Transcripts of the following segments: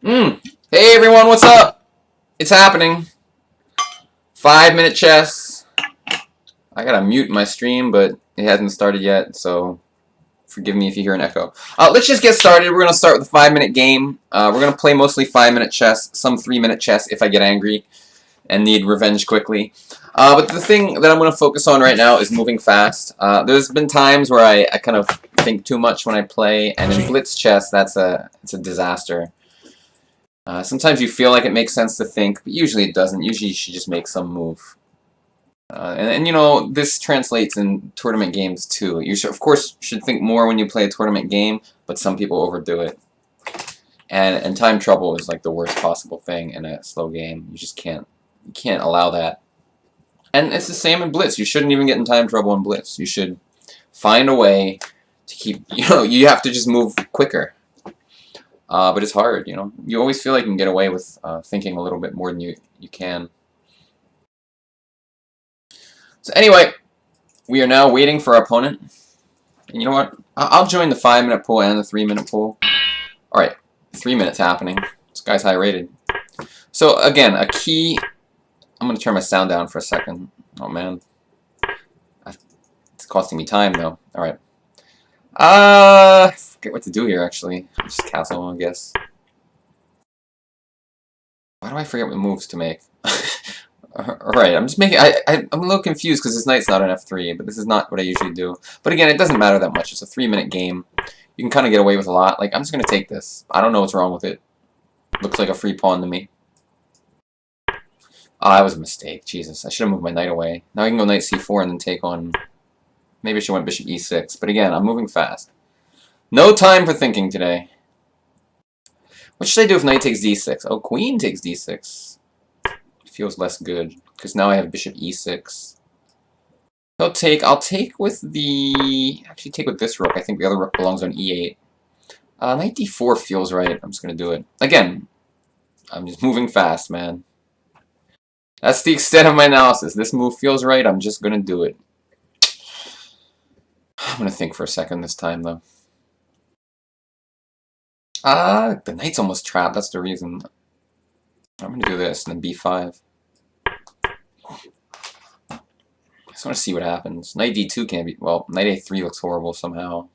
Hey everyone, what's up? It's happening. 5-minute chess. I gotta mute my stream, but it hasn't started yet, so forgive me if you hear an echo. Let's just get started. We're gonna start with a 5-minute game. We're gonna play mostly 5-minute chess, some 3-minute chess if I get angry and need revenge quickly. But the thing that I'm gonna focus on right now is moving fast. There's been times where I kind of think too much when I play, and in blitz chess, it's a disaster. Sometimes you feel like it makes sense to think, but usually it doesn't. Usually you should just make some move. And you know, this translates in tournament games too. You should, of course, should think more when you play a tournament game, but some people overdo it. And time trouble is like the worst possible thing in a slow game. You just can't allow that. And it's the same in blitz. You shouldn't even get in time trouble in blitz. You should find a way to keep, you have to just move quicker. But it's hard, you know. You always feel like you can get away with thinking a little bit more than you can. So anyway, we are now waiting for our opponent. And you know what? I'll join the 5-minute pool and the 3-minute pool. Alright, 3 minutes happening. This guy's high rated. So again, a key... I'm going to turn my sound down for a second. Oh man. It's costing me time though. Alright. I forget what to do here actually. Just castle, I guess. Why do I forget what moves to make? Alright, I'm just making... I'm a little confused because this knight's not an f3, but this is not what I usually do. But again, it doesn't matter that much. It's a 3-minute game. You can kind of get away with a lot. Like, I'm just going to take this. I don't know what's wrong with it. Looks like a free pawn to me. Oh, that was a mistake. Jesus, I should have moved my knight away. Now I can go knight c4 and then take on... Maybe I should have went bishop e6. But again, I'm moving fast. No time for thinking today. What should I do if knight takes d6? Oh, queen takes d6. Feels less good, because now I have bishop e6. I'll take with the... Actually, take with this rook. I think the other rook belongs on e8. Knight d4 feels right. I'm just going to do it. Again, I'm just moving fast, man. That's the extent of my analysis. This move feels right. I'm just going to do it. I'm going to think for a second this time, though. The knight's almost trapped. That's the reason. I'm going to do this, and then b5. I just want to see what happens. Knight d2 can't be... Well, knight a3 looks horrible somehow.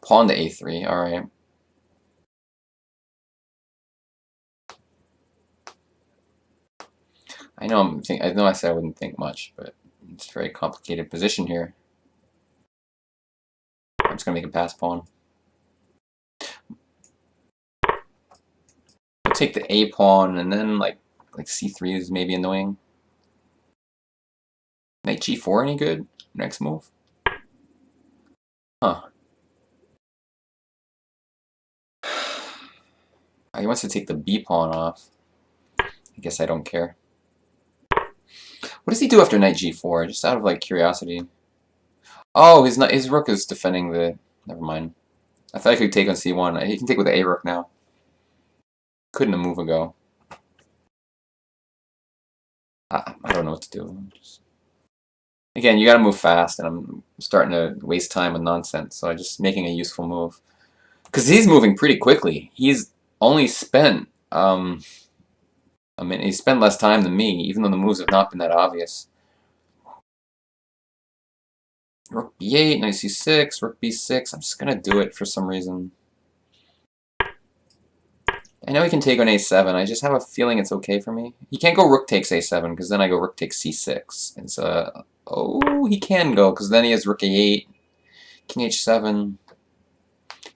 Pawn to a3, alright. I know I said I wouldn't think much, but it's a very complicated position here. I'm just gonna make a pass pawn. I'll take the a pawn, and then like c3 is maybe annoying. Knight g4 any good? Next move? Huh. He wants to take the b pawn off. I guess I don't care. What does he do after knight g4? Just out of like curiosity. Oh, his rook is defending the... Never mind. I thought I could take on c1. He can take with the a rook now. Couldn't a move ago. I don't know what to do. Again, you gotta move fast, and I'm starting to waste time with nonsense, so I'm just making a useful move. Because he's moving pretty quickly. He's only spent, he spent less time than me, even though the moves have not been that obvious. Rook b8, knight c6, rook b6. I'm just gonna do it for some reason. I know he can take on a7. I just have a feeling it's okay for me. He can't go rook takes a7, because then I go rook takes c6. And so, oh, he can go, because then he has rook a8, king h7.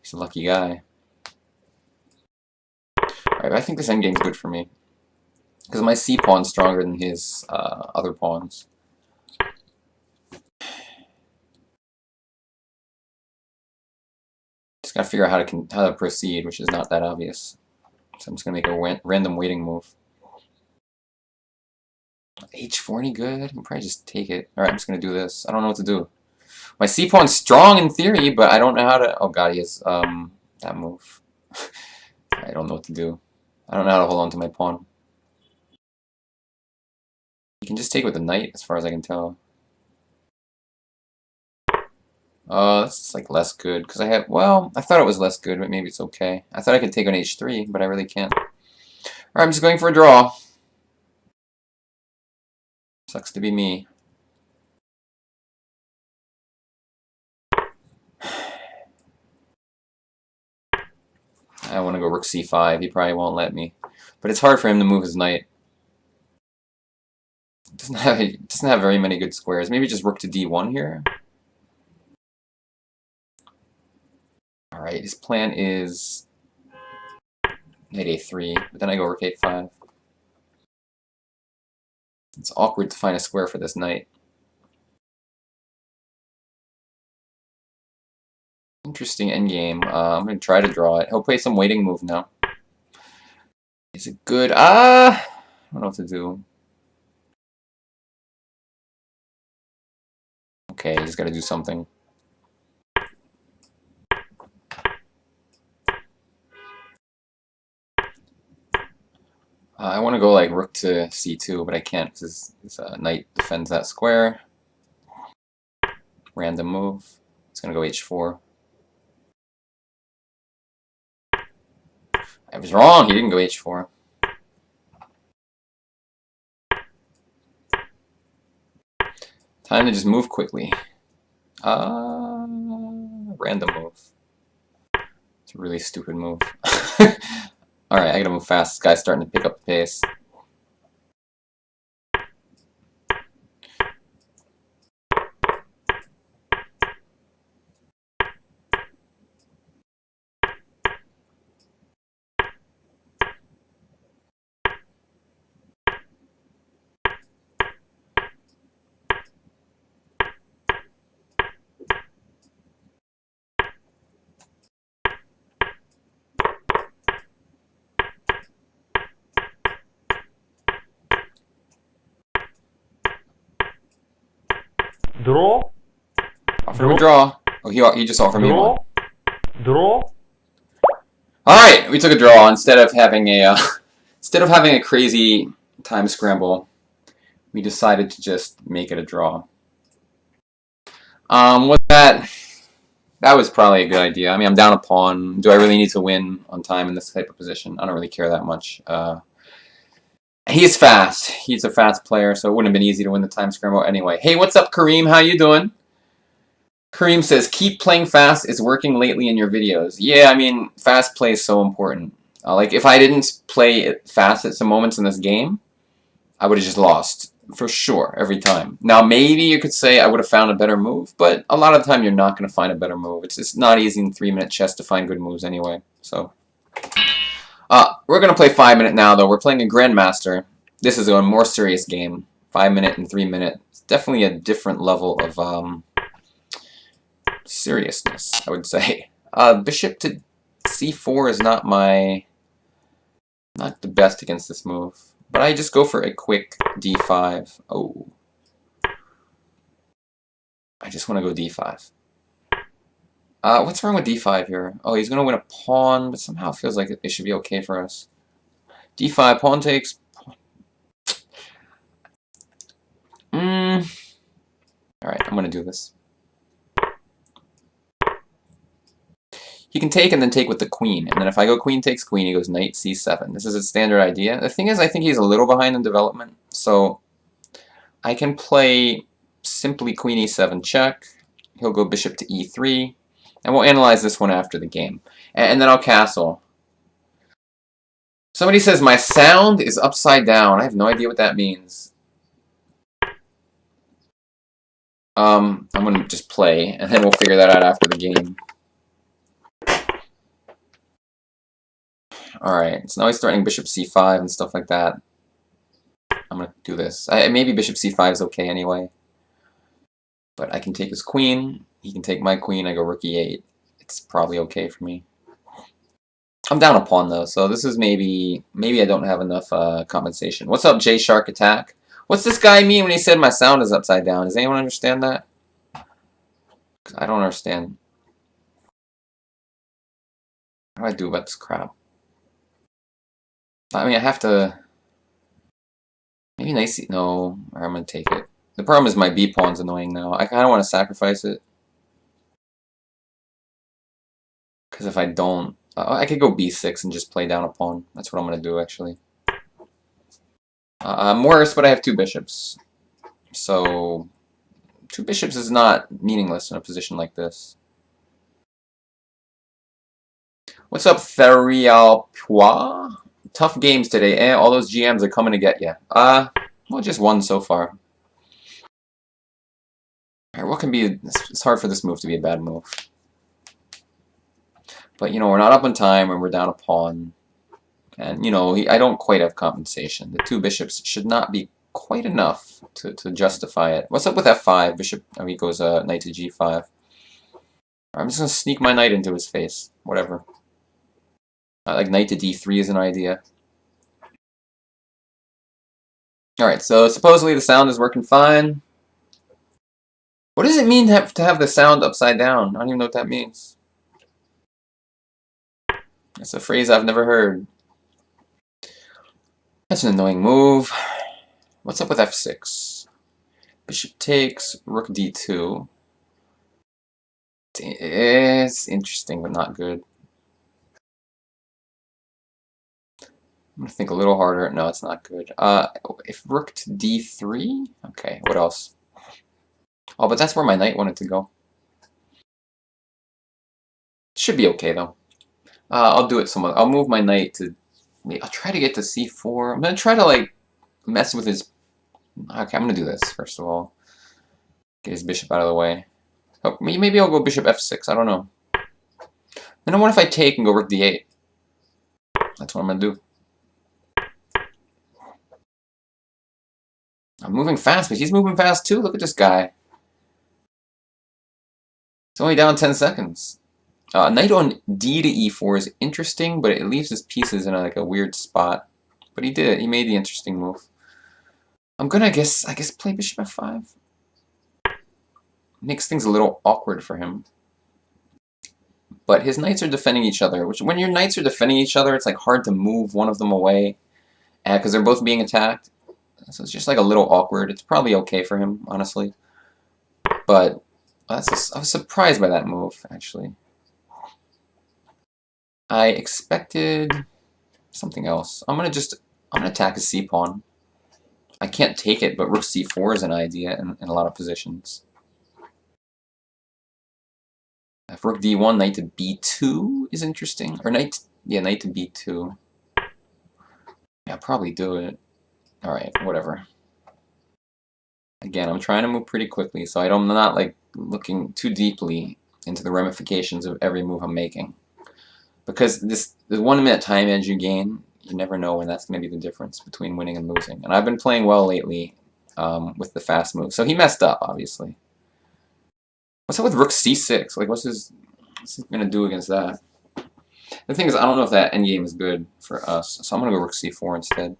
He's a lucky guy. Alright, I think this endgame's good for me. Because my c pawn's stronger than his other pawns. Just gotta figure out how to proceed, which is not that obvious. So I'm just gonna make a random waiting move. h4 any good? I can probably just take it. Alright, I'm just gonna do this. I don't know what to do. My c pawn's strong in theory, but I don't know how to... Oh god, he has that move. I don't know what to do. I don't know how to hold on to my pawn. You can just take with the knight, as far as I can tell. That's like less good because I have. Well, I thought it was less good, but maybe it's okay. I thought I could take on h3, but I really can't. All right, I'm just going for a draw. Sucks to be me. I want to go rook c5. He probably won't let me, but it's hard for him to move his knight. It doesn't have very many good squares. Maybe just rook to d1 here. All right, his plan is knight a3, but then I go rook a5. It's awkward to find a square for this knight. Interesting endgame. I'm going to try to draw it. He'll play some waiting move now. Is it good? I don't know what to do. Okay, just got to do something. I want to go like rook to c2, but I can't because his knight defends that square. Random move. It's going to go h4. I was wrong. He didn't go h4. Time to just move quickly. Random move. It's a really stupid move. Alright, I gotta move fast. This guy's starting to pick up the pace. Draw. Offer him a draw. Oh, he just offered me one. Draw. Alright, we took a draw instead of having a crazy time scramble. We decided to just make it a draw. That was probably a good idea. I mean, I'm down a pawn. Do I really need to win on time in this type of position? I don't really care that much. He's fast. He's a fast player, so it wouldn't have been easy to win the time scramble anyway. Hey, what's up, Kareem? How you doing? Kareem says, keep playing fast is working lately in your videos. Yeah, I mean, fast play is so important. Like, if I didn't play it fast at some moments in this game, I would have just lost, for sure, every time. Now, maybe you could say I would have found a better move, but a lot of the time you're not going to find a better move. It's not easy in 3-minute chess to find good moves anyway. So, we're going to play 5-minute now, though. We're playing a Grandmaster. This is a more serious game. 5-minute and 3-minute. It's definitely a different level of seriousness, I would say. Bishop to c4 is not the best against this move. But I just go for a quick d5. Oh. I just want to go d5. What's wrong with d5 here? Oh, he's going to win a pawn, but somehow it feels like it should be okay for us. d5, pawn takes. Alright, I'm going to do this. He can take and then take with the queen, and then if I go queen takes queen, he goes knight c7. This is a standard idea. The thing is, I think he's a little behind in development, so I can play simply queen e7 check. He'll go bishop to e3, and we'll analyze this one after the game. And then I'll castle. Somebody says my sound is upside down. I have no idea what that means. I'm going to just play, and then we'll figure that out after the game. Alright, so now he's threatening bishop c5 and stuff like that. I'm going to do this. Maybe bishop c5 is okay anyway. But I can take his queen. He can take my queen. I go rook e8. It's probably okay for me. I'm down a pawn though, so this is maybe I don't have enough compensation. What's up, J Shark Attack? What's this guy mean when he said my sound is upside down? Does anyone understand that? I don't understand. What do I do about this crap? I mean, I have to... Maybe nice... No, or I'm going to take it. The problem is my b pawn's annoying now. I kind of want to sacrifice it. Because if I don't, I could go b6 and just play down a pawn. That's what I'm going to do, actually. I'm worse, but I have 2 bishops. So, 2 bishops is not meaningless in a position like this. What's up, Therial Pua? Tough games today, eh? All those GMs are coming to get you. Well, just one so far. Alright, what can be... It's hard for this move to be a bad move. But, you know, we're not up on time and we're down a pawn. And, you know, I don't quite have compensation. The 2 bishops should not be quite enough to justify it. What's up with f5? Bishop, oh, he goes knight to g5. I'm just going to sneak my knight into his face. Whatever. Like knight to d3 is an idea. Alright, so supposedly the sound is working fine. What does it mean to have the sound upside down? I don't even know what that means. That's a phrase I've never heard. That's an annoying move. What's up with f6? Bishop takes, rook d2. It's interesting, but not good. I'm gonna think a little harder. No, it's not good. If rook to d3? Okay, what else? Oh, but that's where my knight wanted to go. Should be okay, though. I'll do it somewhat. I'll move my knight to... I'll try to get to c4. I'm gonna try to, like, mess with his... Okay, I'm gonna do this, first of all. Get his bishop out of the way. Oh, maybe I'll go bishop f6. I don't know. Then what if I take and go rook d8? That's what I'm gonna do. I'm moving fast, but he's moving fast too. Look at this guy. It's only down 10 seconds. Knight on d to e4 is interesting, but it leaves his pieces in like a weird spot. But he did it. He made the interesting move. I'm gonna I guess play bishop f5. Makes things a little awkward for him. But his knights are defending each other, which when your knights are defending each other, it's like hard to move one of them away because they're both being attacked. So it's just like a little awkward. It's probably okay for him, honestly. But I was surprised by that move, actually. I expected something else. I'm gonna attack his c-pawn. I can't take it, but rook c4 is an idea in a lot of positions. If rook d1, knight to b2 is interesting. Or knight to b2. Yeah, I'll probably do it. Alright, whatever. Again, I'm trying to move pretty quickly, so I'm not like looking too deeply into the ramifications of every move I'm making. Because the 1 minute time edge you gain, you never know when that's going to be the difference between winning and losing. And I've been playing well lately with the fast move. So he messed up, obviously. What's up with rook c6? Like, what's he going to do against that? The thing is, I don't know if that endgame is good for us. So I'm going to go rook c4 instead.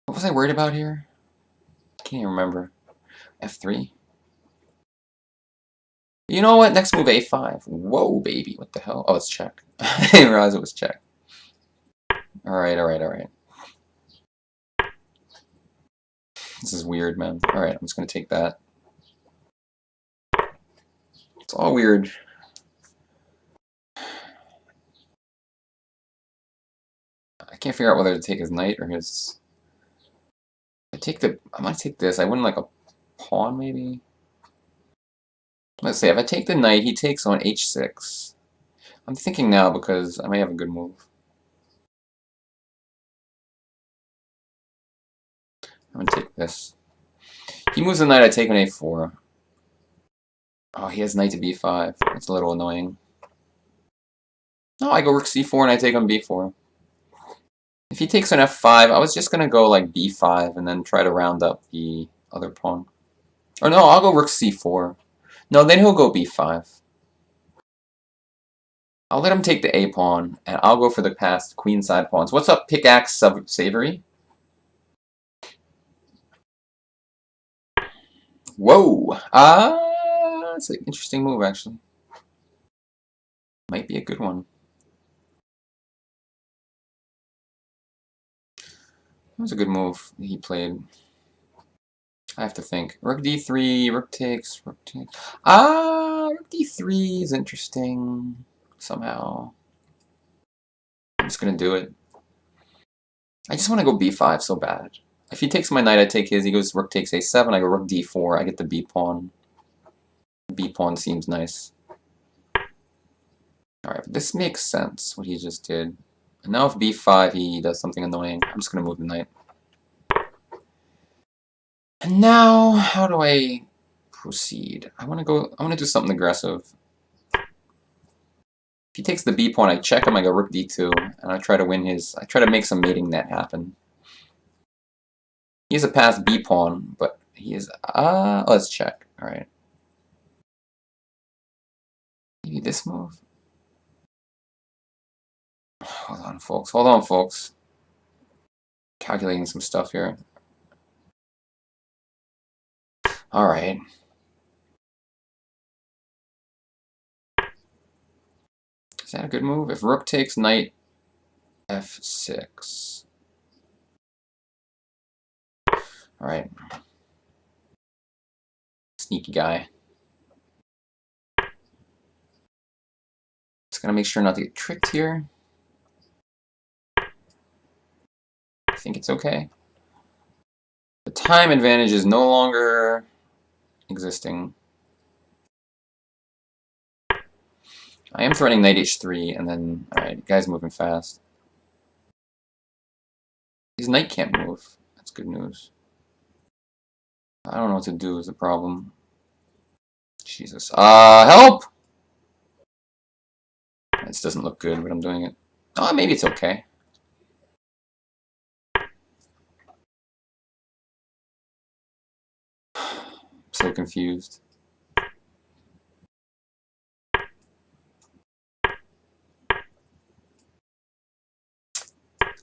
What was I worried about here? I can't even remember. f3? You know what? Next move, a5. Whoa, baby. What the hell? Oh, it's check. I didn't realize it was check. Alright, alright, alright. This is weird, man. Alright, I'm just going to take that. It's all weird. I can't figure out whether to take his knight or his... I might take this. I wouldn't like a pawn, maybe? Let's see. If I take the knight, he takes on h6. I'm thinking now because I may have a good move. I'm going to take this. He moves the knight, I take on a4. Oh, he has knight to b5. That's a little annoying. No, I go rook c4 and I take on b4. If he takes on f5, I was just going to go like b5 and then try to round up the other pawn. Or no, I'll go rook c4. No, then he'll go b5. I'll let him take the a pawn, and I'll go for the past queenside pawns. What's up, Pickaxe Savory? Whoa! That's an interesting move, actually. Might be a good one. That was a good move he played. I have to think. Rook d3, rook takes, rook takes. Rook d3 is interesting somehow. I'm just gonna do it. I just want to go b5 so bad. If he takes my knight, I take his. He goes rook takes a7. I go rook d4. I get the b pawn. B pawn seems nice. Alright, this makes sense, what he just did. And now if b5 he does something annoying, I'm just going to move the knight. And now, how do I proceed? I want to do something aggressive. If he takes the b pawn, I check him, I go rook d2, and I try to win his, I try to make some mating net happen. He has a passed b pawn, but he is, let's check. Alright. Maybe this move? Hold on, folks. Hold on, folks. Calculating some stuff here. Alright. Is that a good move? If rook takes knight f6. Alright. Sneaky guy. Just gotta make sure not to get tricked here. I think it's okay. The time advantage is no longer existing. I am threatening knight h3, and then, alright, guy's moving fast. His knight can't move. That's good news. I don't know what to do is the problem. Jesus. Help! This doesn't look good, but I'm doing it. Oh, maybe it's okay. So confused.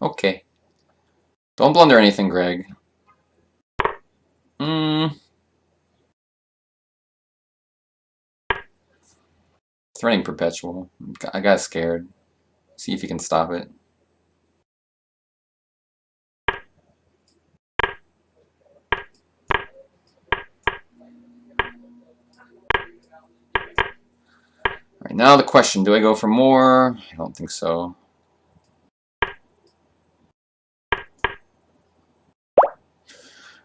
Okay. Don't blunder anything, Greg. Threatening perpetual. I got scared. See if you can stop it. Alright, now the question, do I go for more? I don't think so.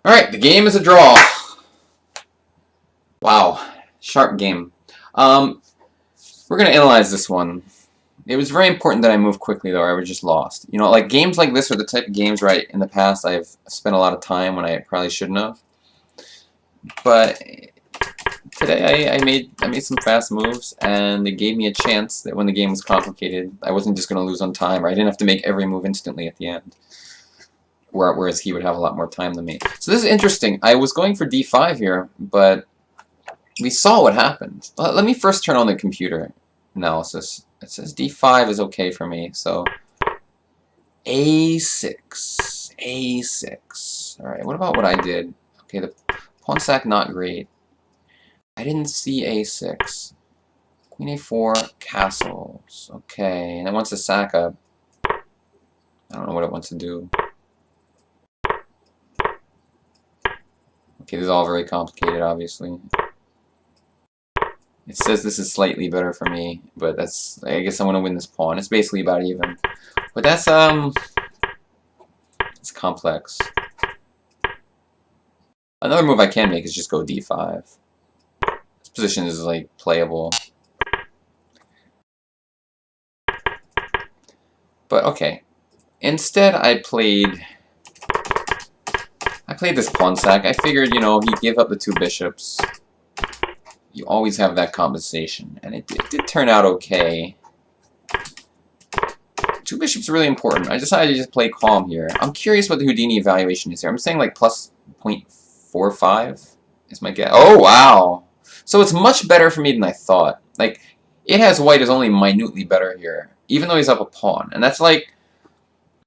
Alright, the game is a draw. Wow. Sharp game. We're going to analyze this one. It was very important that I move quickly, though, or I would just lost. You know, like games like this are the type of games where in the past I've spent a lot of time when I probably shouldn't have. But today I made some fast moves, and it gave me a chance that when the game was complicated, I wasn't just going to lose on time, or I didn't have to make every move instantly at the end. Whereas he would have a lot more time than me. So this is interesting. I was going for d5 here, but we saw what happened. Let me first turn on the computer analysis. It says d5 is okay for me, so a6, a6. Alright, what about what I did? Okay, the pawn sack not great. I didn't see a6. Queen a4, castles. Okay, and it wants to sack up. I don't know what it wants to do. Okay, this is all very complicated, obviously. It says this is slightly better for me, but that's, I guess I want to win this pawn. It's basically about even. But that's, it's complex. Another move I can make is just go d5. This position is, like, playable. But, okay. Instead, I played this pawn sack. I figured, you know, he'd give up the two bishops. You always have that compensation, and it did turn out okay. Two bishops are really important. I decided to just play calm here. I'm curious what the Houdini evaluation is here. I'm saying like plus 0.45 is my guess. Oh, wow. So it's much better for me than I thought. Like, it has white is only minutely better here, even though he's up a pawn. And that's like,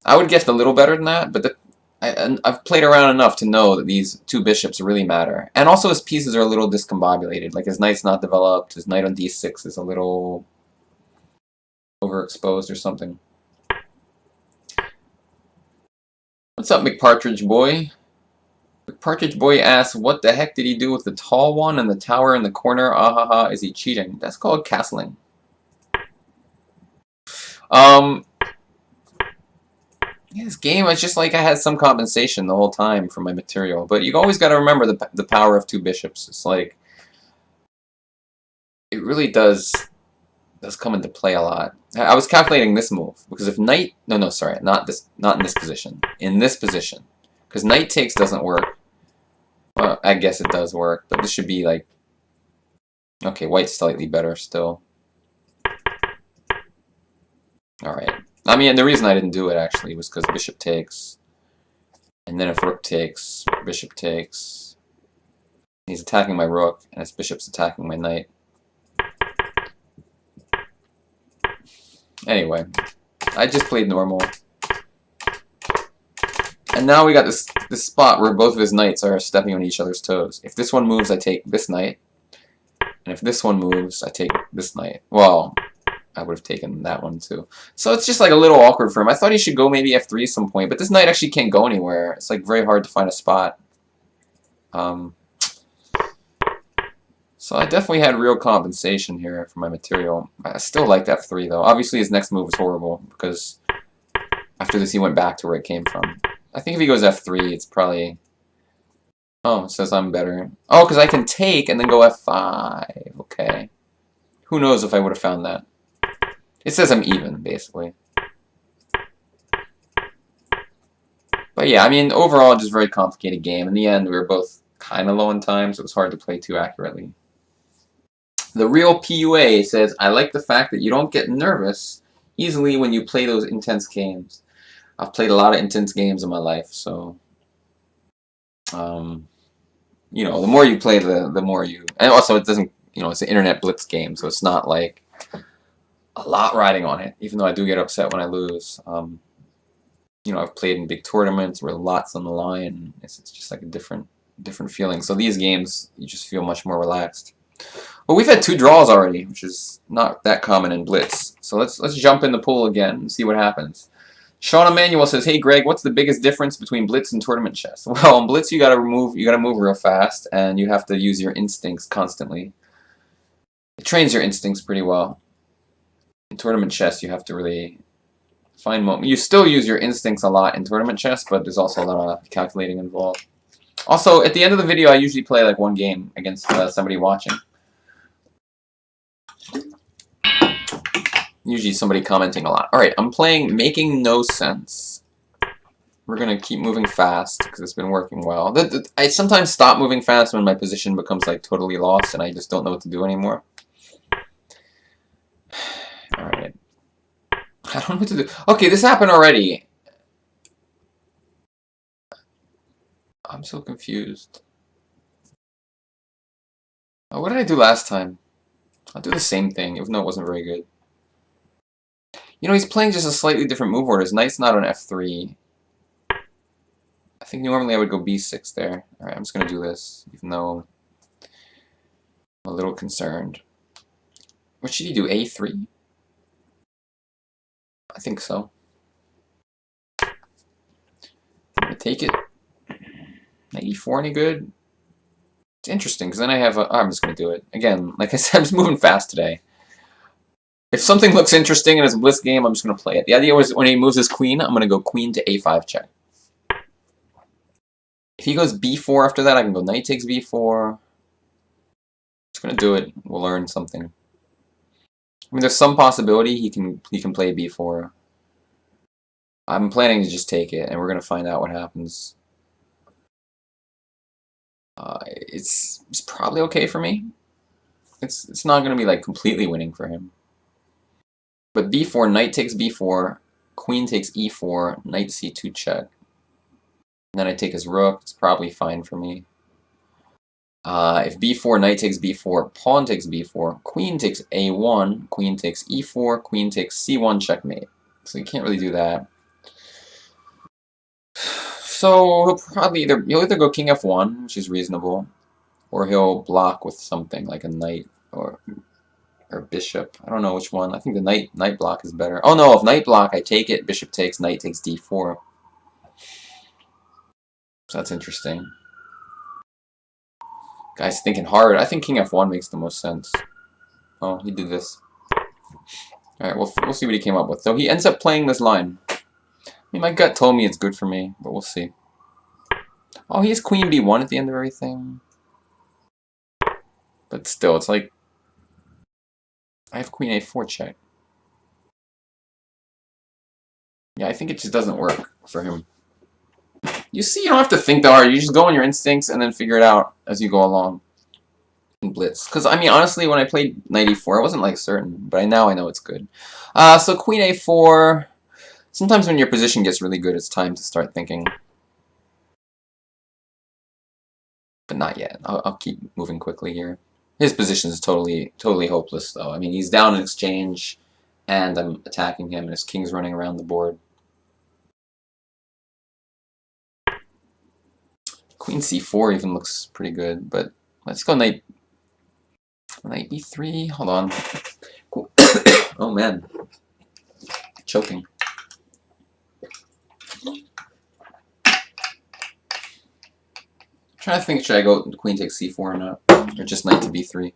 I would guess a little better than that, but I've played around enough to know that these two bishops really matter. And also his pieces are a little discombobulated. Like his knight's not developed, his knight on d6 is a little overexposed or something. What's up, McPartridge boy? Partridge Boy asks, what the heck did he do with the tall one and the tower in the corner? Ahaha, is he cheating? That's called castling. Yeah, this game, it's just like I had some compensation the whole time for my material. But you always got to remember the power of 2 bishops. It's like, it really does come into play a lot. I was calculating this move, because if knight... No, sorry, not in this position. In this position. Because knight takes doesn't work. Well, I guess it does work, but this should be like... Okay, white's slightly better still. Alright. I mean, the reason I didn't do it, actually, was because bishop takes. And then if rook takes, bishop takes. He's attacking my rook, and his bishop's attacking my knight. Anyway, I just played normal. And now we got this spot where both of his knights are stepping on each other's toes. If this one moves, I take this knight. And if this one moves, I take this knight. Well, I would have taken that one too. So it's just like a little awkward for him. I thought he should go maybe f3 at some point, but this knight actually can't go anywhere. It's like very hard to find a spot. So I definitely had real compensation here for my material. I still liked f3 though. Obviously his next move is horrible because after this he went back to where it came from. I think if he goes f3, it's probably... Oh, it says I'm better. Oh, because I can take and then go f5. Okay. Who knows if I would have found that. It says I'm even, basically. But yeah, I mean, overall, just a very complicated game. In the end, we were both kind of low in time, so it was hard to play too accurately. The Real PUA says, I like the fact that you don't get nervous easily when you play those intense games. I've played a lot of intense games in my life, so... you know, the more you play, the more you... And also, it doesn't... You know, it's an internet blitz game, so it's not like a lot riding on it, even though I do get upset when I lose. You know, I've played in big tournaments where lots on the line. It's just like a different feeling. So these games, you just feel much more relaxed. Well, we've had 2 draws already, which is not that common in blitz. So let's jump in the pool again and see what happens. Sean Emanuel says, "Hey Greg, what's the biggest difference between blitz and tournament chess?" Well, in blitz you gotta move real fast, and you have to use your instincts constantly. It trains your instincts pretty well. In tournament chess, you have to really find moments. You still use your instincts a lot in tournament chess, but there's also a lot of calculating involved. Also, at the end of the video, I usually play like 1 game against somebody watching. Usually somebody commenting a lot. Alright, I'm playing Making No Sense. We're going to keep moving fast because it's been working well. I sometimes stop moving fast when my position becomes like totally lost and I just don't know what to do anymore. Alright. I don't know what to do. Okay, this happened already. I'm so confused. Oh, what did I do last time? I'll do the same thing, even though it wasn't very good. You know, he's playing just a slightly different move order. His knight's not on f3. I think normally I would go b6 there. Alright, I'm just going to do this, even though I'm a little concerned. What should he do, a3? I think so. I'm going to take it. Knight e4 any good? It's interesting, because then I have a... Oh, I'm just going to do it. Again, like I said, I'm just moving fast today. If something looks interesting and it's a blitz game, I'm just going to play it. The idea was when he moves his queen, I'm going to go queen to a5 check. If he goes b4 after that, I can go knight takes b4. Just going to do it. We'll learn something. I mean, there's some possibility he can play b4. I'm planning to just take it, and we're going to find out what happens. It's probably okay for me. It's not going to be like completely winning for him. But b4, knight takes b4, queen takes e4, knight c2 check. And then I take his rook. It's probably fine for me. If b4, knight takes b4, pawn takes b4, queen takes a1, queen takes e4, queen takes c1 checkmate. So you can't really do that. So he'll probably he'll either go king f1, which is reasonable, or he'll block with something like a knight or bishop. I don't know which one. I think the knight block is better. Oh no, if knight block, I take it. Bishop takes, knight takes d4. So that's interesting. Guy's thinking hard. I think king f1 makes the most sense. Oh, he did this. Alright, we'll see what he came up with. So he ends up playing this line. I mean, my gut told me it's good for me, but we'll see. Oh, he has queen b1 at the end of everything. But still, it's like... I have queen a4 check. Yeah, I think it just doesn't work for him. You see, you don't have to think that hard. You just go on your instincts and then figure it out as you go along. Blitz. Because, I mean, honestly, when I played knight e4, I wasn't, like, certain. But now I know it's good. So queen a4... Sometimes when your position gets really good, it's time to start thinking. But not yet. I'll keep moving quickly here. His position is totally hopeless, though. I mean, he's down in exchange, and I'm attacking him, and his king's running around the board. Queen c4 even looks pretty good, but let's go knight b3. Hold on. Oh, man. Choking. Trying to think, should I go queen takes c4 or not? Or just knight to b3?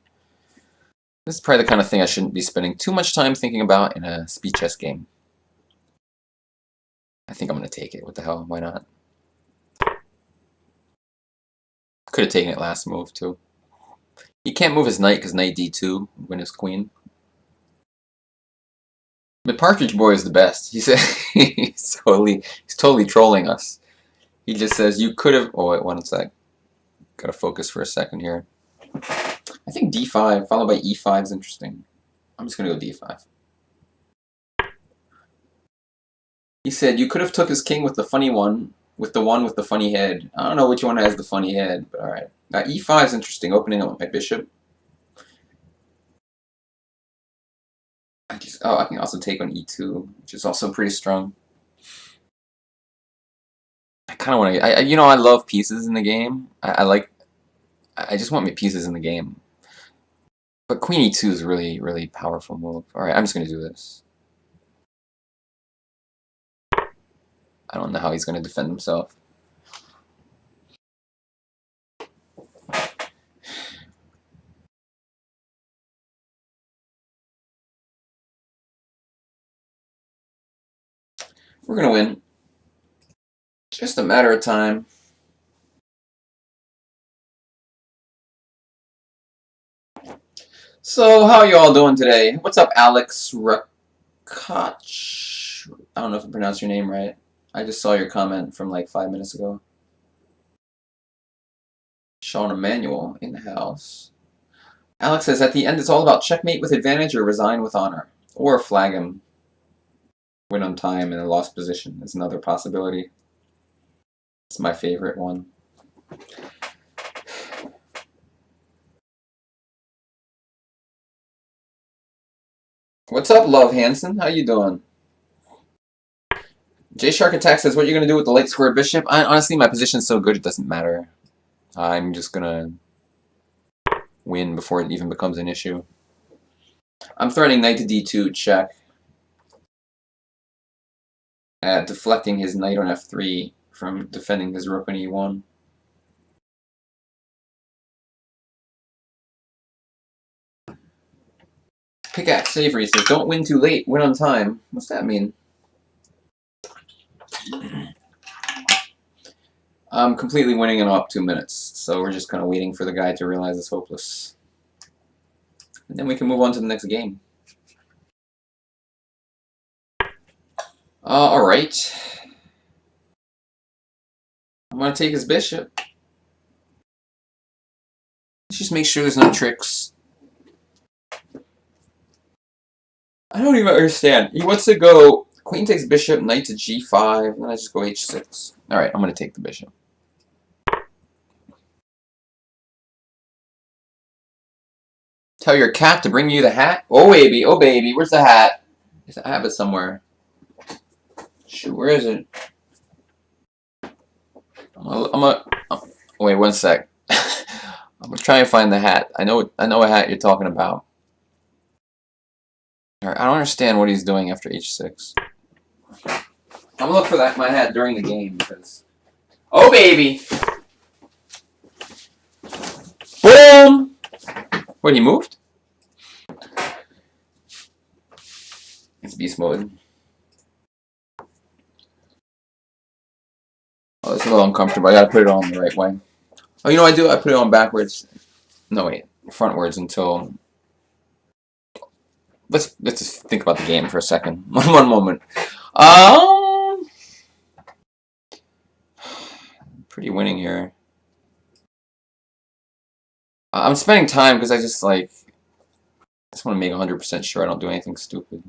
This is probably the kind of thing I shouldn't be spending too much time thinking about in a speed chess game. I think I'm going to take it. What the hell? Why not? Could have taken it last move, too. He can't move his knight because knight d2 would win his queen. But Partridge Boy is the best. He said he's totally trolling us. He just says, you could have... Oh, wait, one sec. Gotta focus for a second here. I think d5 followed by e5 is interesting. I'm just gonna go d5. He said you could have took his king with the funny one, with the funny head. I don't know which one has the funny head, but alright. Now e5 is interesting, opening up my bishop. I can also take on e2, which is also pretty strong. I kind of want to... you know, I love pieces in the game. I just want my pieces in the game. But queen e2 is a really powerful move. Alright, I'm just going to do this. I don't know how he's going to defend himself. We're going to win. Just a matter of time. So, how are you all doing today? What's up, Alex Rakach? I don't know if I pronounced your name right. I just saw your comment from like 5 minutes ago. Sean Emmanuel in the house. Alex says, at the end, it's all about checkmate with advantage or resign with honor. Or flag him. Win on time in a lost position is another possibility. It's my favorite one. What's up, Love Hansen? How you doing? J Shark Attack says, what are you going to do with the late squared bishop? Honestly, my position's so good it doesn't matter. I'm just going to win before it even becomes an issue. I'm threatening knight to d2, check. Deflecting his knight on f3 from defending his rook on e1. Pickaxe Savory says, don't win too late, win on time. What's that mean? I'm completely winning in up 2 minutes, so we're just kind of waiting for the guy to realize it's hopeless. And then we can move on to the next game. Alright. I'm going to take his bishop. Let's just make sure there's no tricks. I don't even understand. He wants to go queen takes bishop, knight to g5, and then I just go h6. Alright, I'm going to take the bishop. Tell your cat to bring you the hat? Oh baby, where's the hat? I have it somewhere. Shoot, where is it? Wait, one sec. I'm gonna try and find the hat. I know a hat you're talking about. Alright, I don't understand what he's doing after h6. I'm gonna look for my hat during the game because... Oh baby! Boom! Wait, he moved? It's beast mode. Oh, it's a little uncomfortable. I gotta put it on the right way. Oh, you know what I do? I put it on backwards. No, wait. Frontwards until... Let's just think about the game for a second. One moment. Pretty winning here. I'm spending time because I just want to make 100% sure I don't do anything stupid.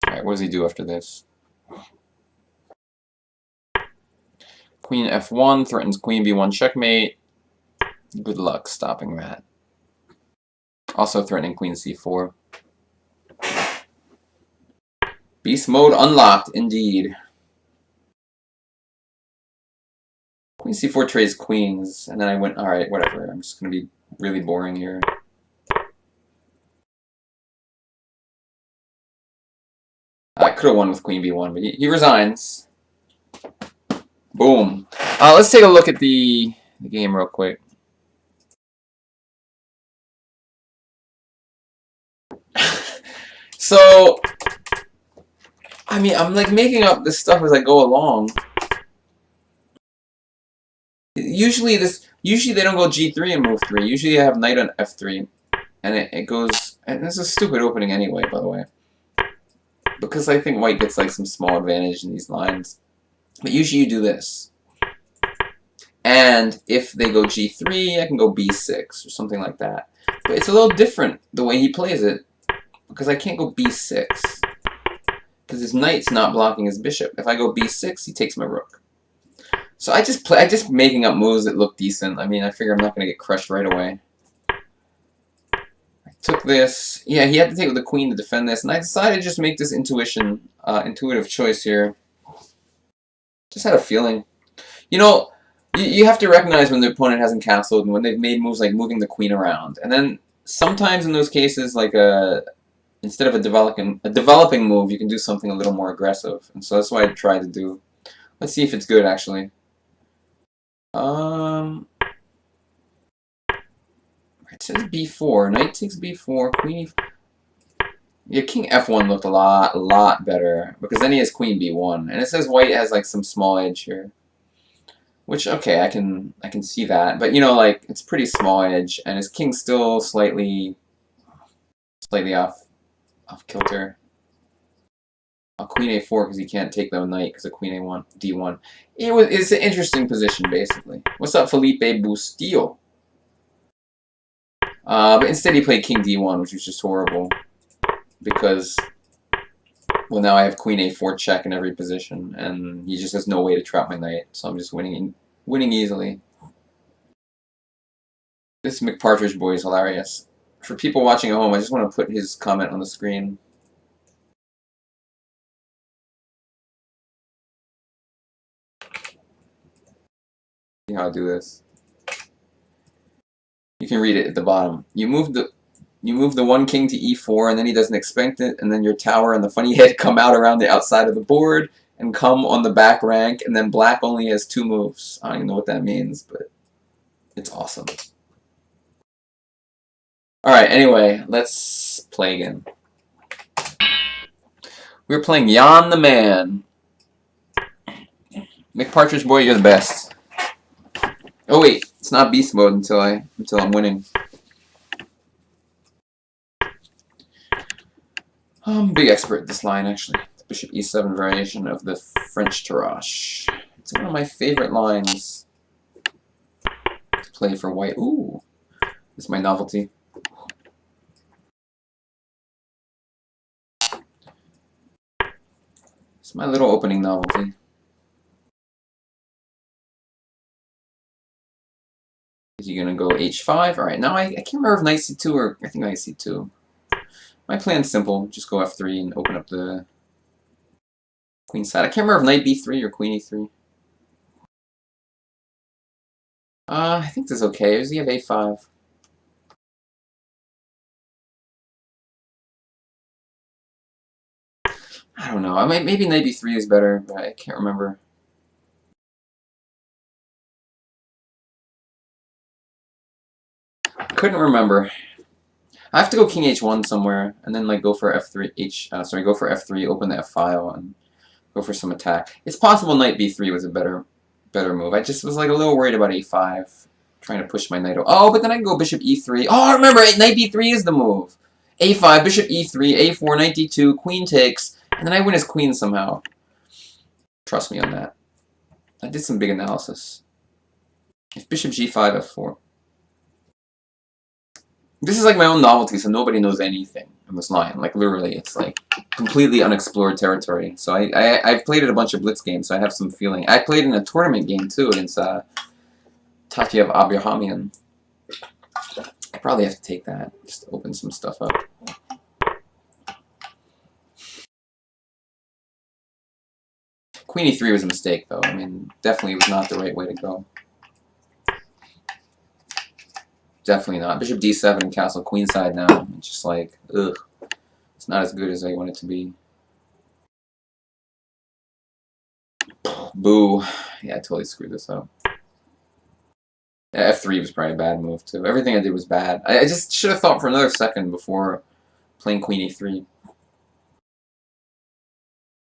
Alright, what does he do after this? Queen F1 threatens Queen B1 checkmate. Good luck stopping that. Also threatening Queen C4. Beast mode unlocked, indeed. Queen C4 trades queens, and then I went, alright, whatever. I'm just going to be really boring here. I could have won with Queen B1, but he resigns. Boom. Let's take a look at the game real quick. So, I mean, I'm like making up this stuff as I go along. Usually they don't go G3 and move 3. Usually I have knight on F3. And it goes, and this is a stupid opening anyway, by the way. Because I think white gets like some small advantage in these lines. But usually you do this. And if they go G3, I can go B6 or something like that. But it's a little different the way he plays it. Because I can't go B6. Because his knight's not blocking his bishop. If I go B6, he takes my rook. So I just making up moves that look decent. I mean, I figure I'm not going to get crushed right away. I took this. Yeah, he had to take with the queen to defend this. And I decided to just make this intuitive choice here. Just had a feeling. You know, you have to recognize when the opponent hasn't castled and when they've made moves like moving the queen around. And then sometimes in those cases, like instead of a developing move, you can do something a little more aggressive. And so that's what I tried to do. Let's see if it's good, actually. It says B4. Knight takes B4. Queen E4. Yeah, King F1 looked a lot better. Because then he has Queen B1. And it says white has like some small edge here. Which, okay, I can see that. But, you know, like, it's pretty small edge. And his king's still slightly off kilter. Queen A4 because he can't take the knight because of Queen A1, D1. It's an interesting position, basically. What's up, Felipe Bustillo? But instead he played King D1, which was just horrible. Because, well, now I have Queen A4 check in every position, and he just has no way to trap my knight, so I'm just winning easily. This McPartridge boy is hilarious. For people watching at home, I just want to put his comment on the screen. See how I do this. You can read it at the bottom. You move the one king to E4, and then he doesn't expect it, and then your tower and the funny head come out around the outside of the board and come on the back rank, and then black only has 2 moves. I don't even know what that means, but it's awesome. Alright, anyway, let's play again. We're playing Jan the Man. McPartridge boy, you're the best. Oh wait, it's not beast mode until I'm winning. I'm a big expert at this line, actually. The Bishop E7 variation of the French Tarrasch. It's one of my favorite lines to play for white. Ooh, this is my novelty. It's my little opening novelty. Is he gonna go H5? Alright, now I can't remember if knight C2 or I think knight C2. My plan's simple. Just go F3 and open up the queen side. I can't remember if knight B3 or queen E3. I think this is okay. Does he have A5? I don't know. Maybe knight B3 is better, but I can't remember. couldn't remember. I have to go king h1 somewhere, and then like go for f3, go for f3, open the f file, and go for some attack. It's possible knight b3 was a better move. I just was like a little worried about a5, trying to push my knight. Oh, but then I can go bishop e3. Oh, I remember, knight b3 is the move. a5, bishop e3, a4, knight d2, queen takes, and then I win as queen somehow. Trust me on that. I did some big analysis. If bishop g5, f4. This is like my own novelty, so nobody knows anything in this line. Like, literally, it's like completely unexplored territory. So I've played at a bunch of blitz games, so I have some feeling. I played in a tournament game, too, against Tatyev Abrahamian. I probably have to take that, just to open some stuff up. Queen e3 was a mistake, though. I mean, definitely was not the right way to go. Definitely not. Bishop d7 and castle queenside now. It's just like, ugh. It's not as good as I want it to be. Boo. Yeah, I totally screwed this up. Yeah, f3 was probably a bad move, too. Everything I did was bad. I just should have thought for another second before playing queen e3.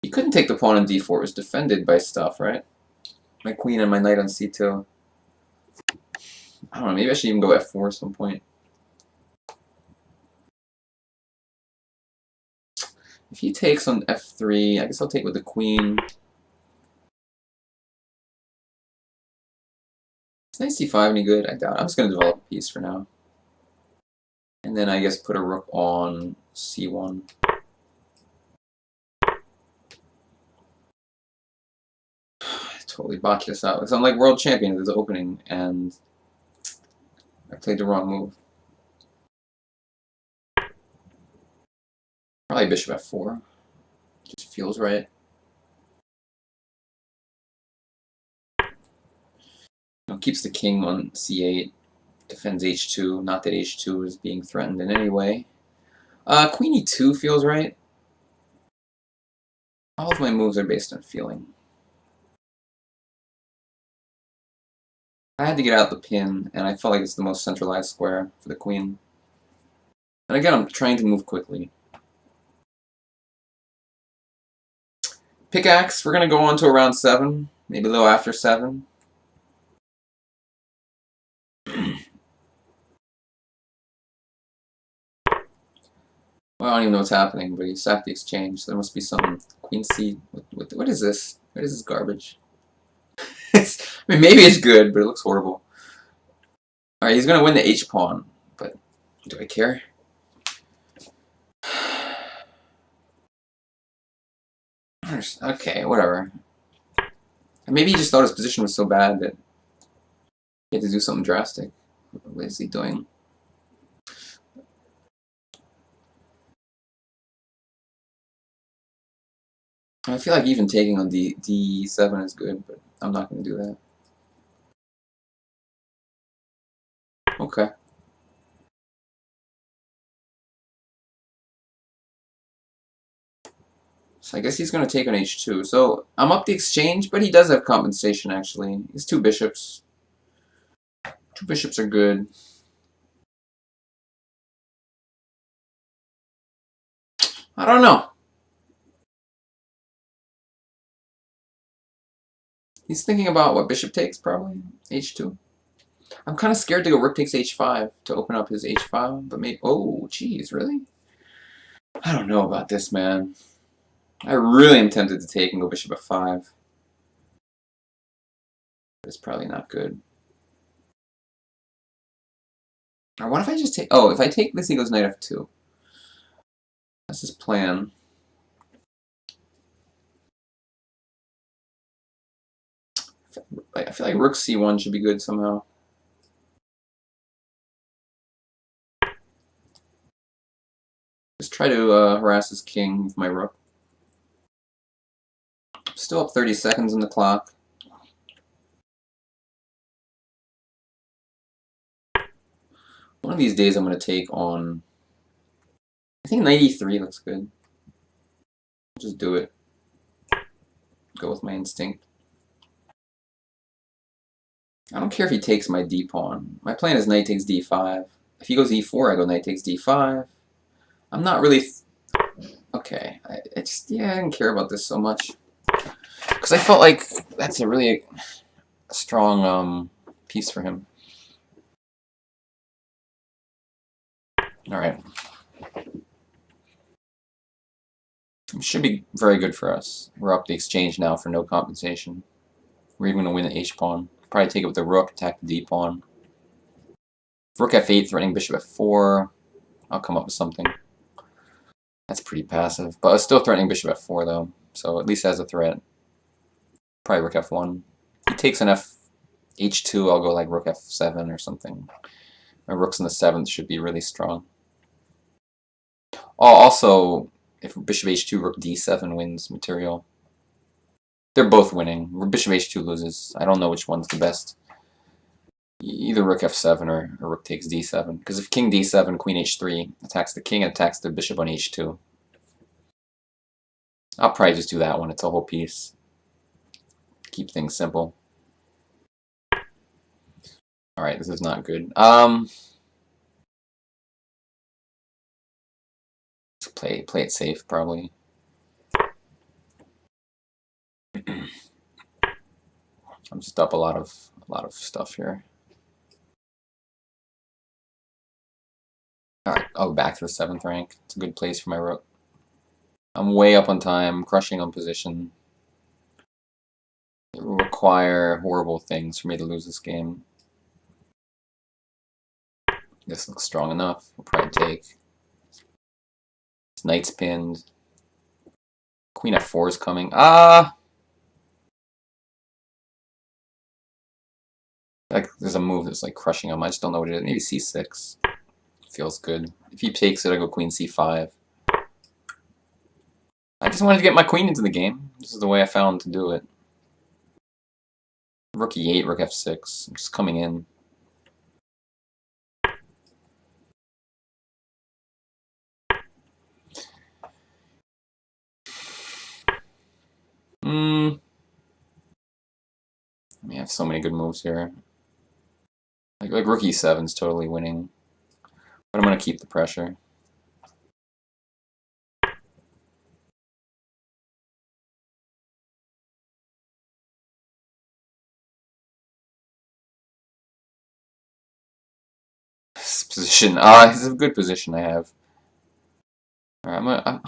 You couldn't take the pawn on d4. It was defended by stuff, right? My queen and my knight on c2. I don't know, maybe I should even go f4 at some point. If he takes on f3, I guess I'll take with the queen. Is knight c5 any good? I doubt it. I'm just going to develop a piece for now. And then I guess put a rook on c1. I totally botched this out. Because I'm like world champion at this opening, and I played the wrong move. Probably bishop f4. Just feels right. Keeps the king on c8. Defends h2. Not that h2 is being threatened in any way. Queen e2 feels right. All of my moves are based on feeling. I had to get out the pin, and I felt like it's the most centralized square for the queen. And again, I'm trying to move quickly. Pickaxe, we're going to go on to around 7, maybe a little after 7. Well, I don't even know what's happening, but he sacked the exchange. There must be some queen c. What is this? What is this garbage? I mean, maybe it's good, but it looks horrible. Alright, he's going to win the h-pawn, but do I care? Okay, whatever. Maybe he just thought his position was so bad that he had to do something drastic. What is he doing? I feel like even taking on d7 is good, but I'm not going to do that. Okay. So I guess he's going to take on h2. So I'm up the exchange, but he does have compensation, actually. He's 2 bishops. 2 bishops are good. I don't know. He's thinking about what bishop takes, probably. h2. I'm kind of scared to go rook takes h5 to open up his h file, but maybe... Oh, geez, really? I don't know about this, man. I really am tempted to take and go bishop f5. But it's probably not good. Or what if I just take... Oh, if I take this, he goes knight f2. That's his plan. I feel like rook c1 should be good somehow. Just try to harass his king with my rook. Still up 30 seconds on the clock. One of these days I'm going to take on... I think knight e3 looks good. I'll just do it. Go with my instinct. I don't care if he takes my d-pawn. My plan is knight takes d5. if he goes e4, I go knight takes d5. I'm not really... Okay, I didn't care about this so much. Because I felt like that's a really strong piece for him. Alright. Should be very good for us. We're up the exchange now for no compensation. We're even going to win the h-pawn. Probably take it with the rook, attack the d-pawn. Rook f8, threatening bishop f4. I'll come up with something. That's pretty passive. But it's still threatening bishop f4 though, so at least has a threat. Probably rook f1. He takes an h2, I'll go like rook f7 or something. My rook's in the 7th should be really strong. Oh, also, if bishop h2, rook d7 wins material. They're both winning. Bishop h2 loses. I don't know which one's the best. Either rook f7 or rook takes d7. Because if king d7, queen h3 attacks the king, attacks the bishop on h2. I'll probably just do that one. It's a whole piece. Keep things simple. Alright, this is not good. Play it safe, probably. I'm just up a lot of stuff here. Alright, oh, back to the 7th rank. It's a good place for my rook. I'm way up on time, crushing on position. It will require horrible things for me to lose this game. This looks strong enough. We'll probably take. This knight's pinned. Queen f4 is coming. Like there's a move that's like crushing him. I just don't know what it is. Maybe c6. Feels good. If he takes it, I go queen c5. I just wanted to get my queen into the game. This is the way I found to do it. Rook e8, rook f6. I'm just coming in. I mean, I have so many good moves here. Like rook e7 is totally winning. But I'm going to keep the pressure. This position. This is a good position I have. Alright,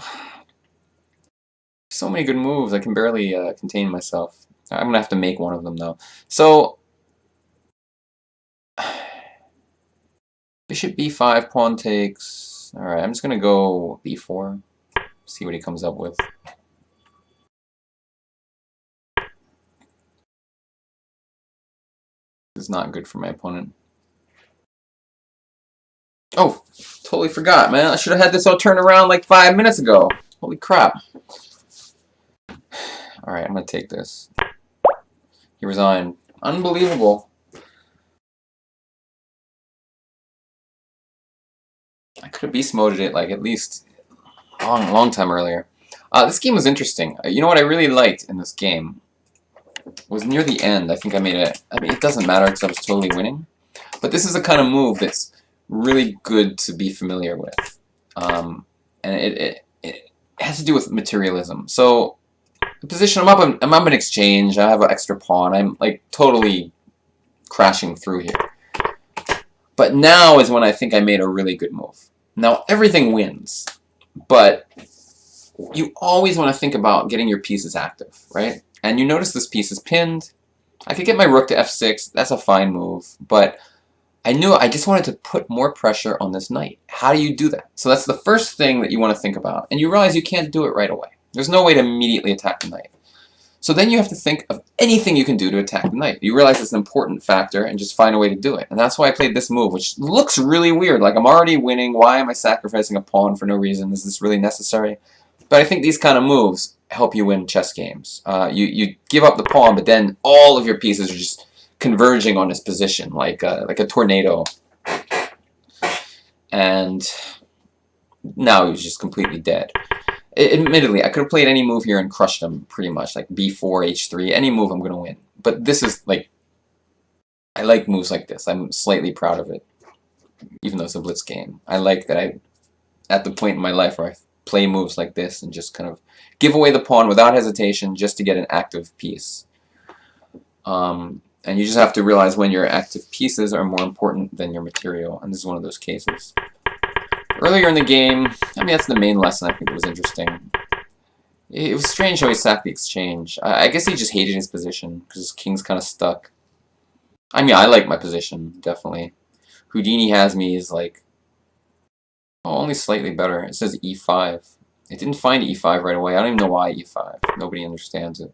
so many good moves. I can barely contain myself. I'm going to have to make one of them, though. So, bishop b5, pawn takes. Alright, I'm just going to go b4. See what he comes up with. This is not good for my opponent. Oh, totally forgot, man. I should have had this all turned around like 5 minutes ago. Holy crap. Alright, I'm going to take this. He resigned. Unbelievable. I could have beast moded it like at least long time earlier. This game was interesting. You know what I really liked in this game was near the end. I think I made it. I mean, it doesn't matter because I was totally winning. But this is the kind of move that's really good to be familiar with. And it has to do with materialism. So the position I'm up in exchange. I have an extra pawn. I'm like totally crashing through here. But now is when I think I made a really good move. Now everything wins, but you always want to think about getting your pieces active, right? And you notice this piece is pinned. I could get my rook to f6. That's a fine move, but I knew I just wanted to put more pressure on this knight. How do you do that? So that's the first thing that you want to think about. And you realize you can't do it right away. There's no way to immediately attack the knight. So then you have to think of anything you can do to attack the knight. You realize it's an important factor and just find a way to do it. And that's why I played this move, which looks really weird. Like, I'm already winning. Why am I sacrificing a pawn for no reason? Is this really necessary? But I think these kind of moves help you win chess games. You give up the pawn, but then all of your pieces are just converging on this position like a tornado. And now he's just completely dead. Admittedly, I could have played any move here and crushed him pretty much, like b4, h3, any move I'm going to win. But this is like, I like moves like this. I'm slightly proud of it. even though it's a blitz game. I like that I, at the point in my life where I play moves like this and just kind of give away the pawn without hesitation just to get an active piece. And you just have to realize when your active pieces are more important than your material, and this is one of those cases. Earlier in the game, I mean, that's the main lesson. I think it was interesting. It was strange how he sacked the exchange. I guess he just hated his position because his king's kind of stuck. I mean, I like my position, definitely. Houdini has me is like, oh, only slightly better. It says e5. It didn't find e5 right away. I don't even know why e5. Nobody understands it.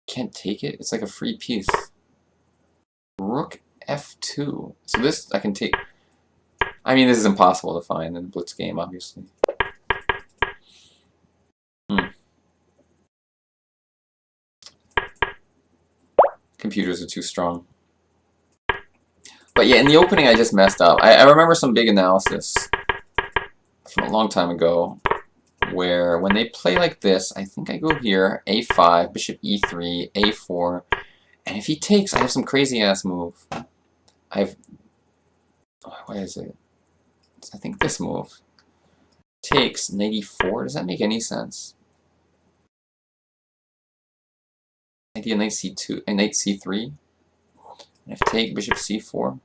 Can't take it? It's like a free piece. Rook f2. So this I can take. I mean, this is impossible to find in the blitz game, obviously. Computers are too strong. But yeah, in the opening I just messed up. I remember some big analysis from a long time ago where when they play like this, I think I go here, a5, bishop e3, a4, and if he takes, I have some crazy-ass move. What is it? I think this move. Takes, knight e4, does that make any sense? Idea knight c2, and knight c3, and if take, bishop c4.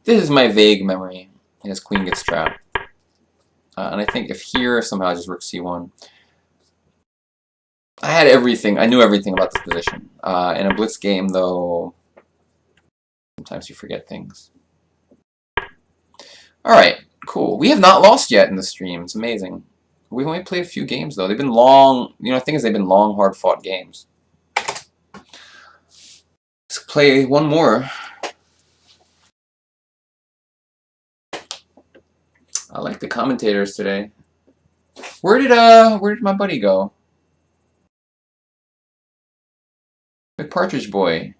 This is my vague memory, and his queen gets trapped. And I think if here, somehow I just rook c1. I had everything. I knew everything about this position. In a blitz game, though, sometimes you forget things. Alright, cool. We have not lost yet in the stream. It's amazing. We've only played a few games, though. They've been long, the thing is they've been long, hard-fought games. Let's play one more. I like the commentators today. Where did my buddy go? The Partridge Boy.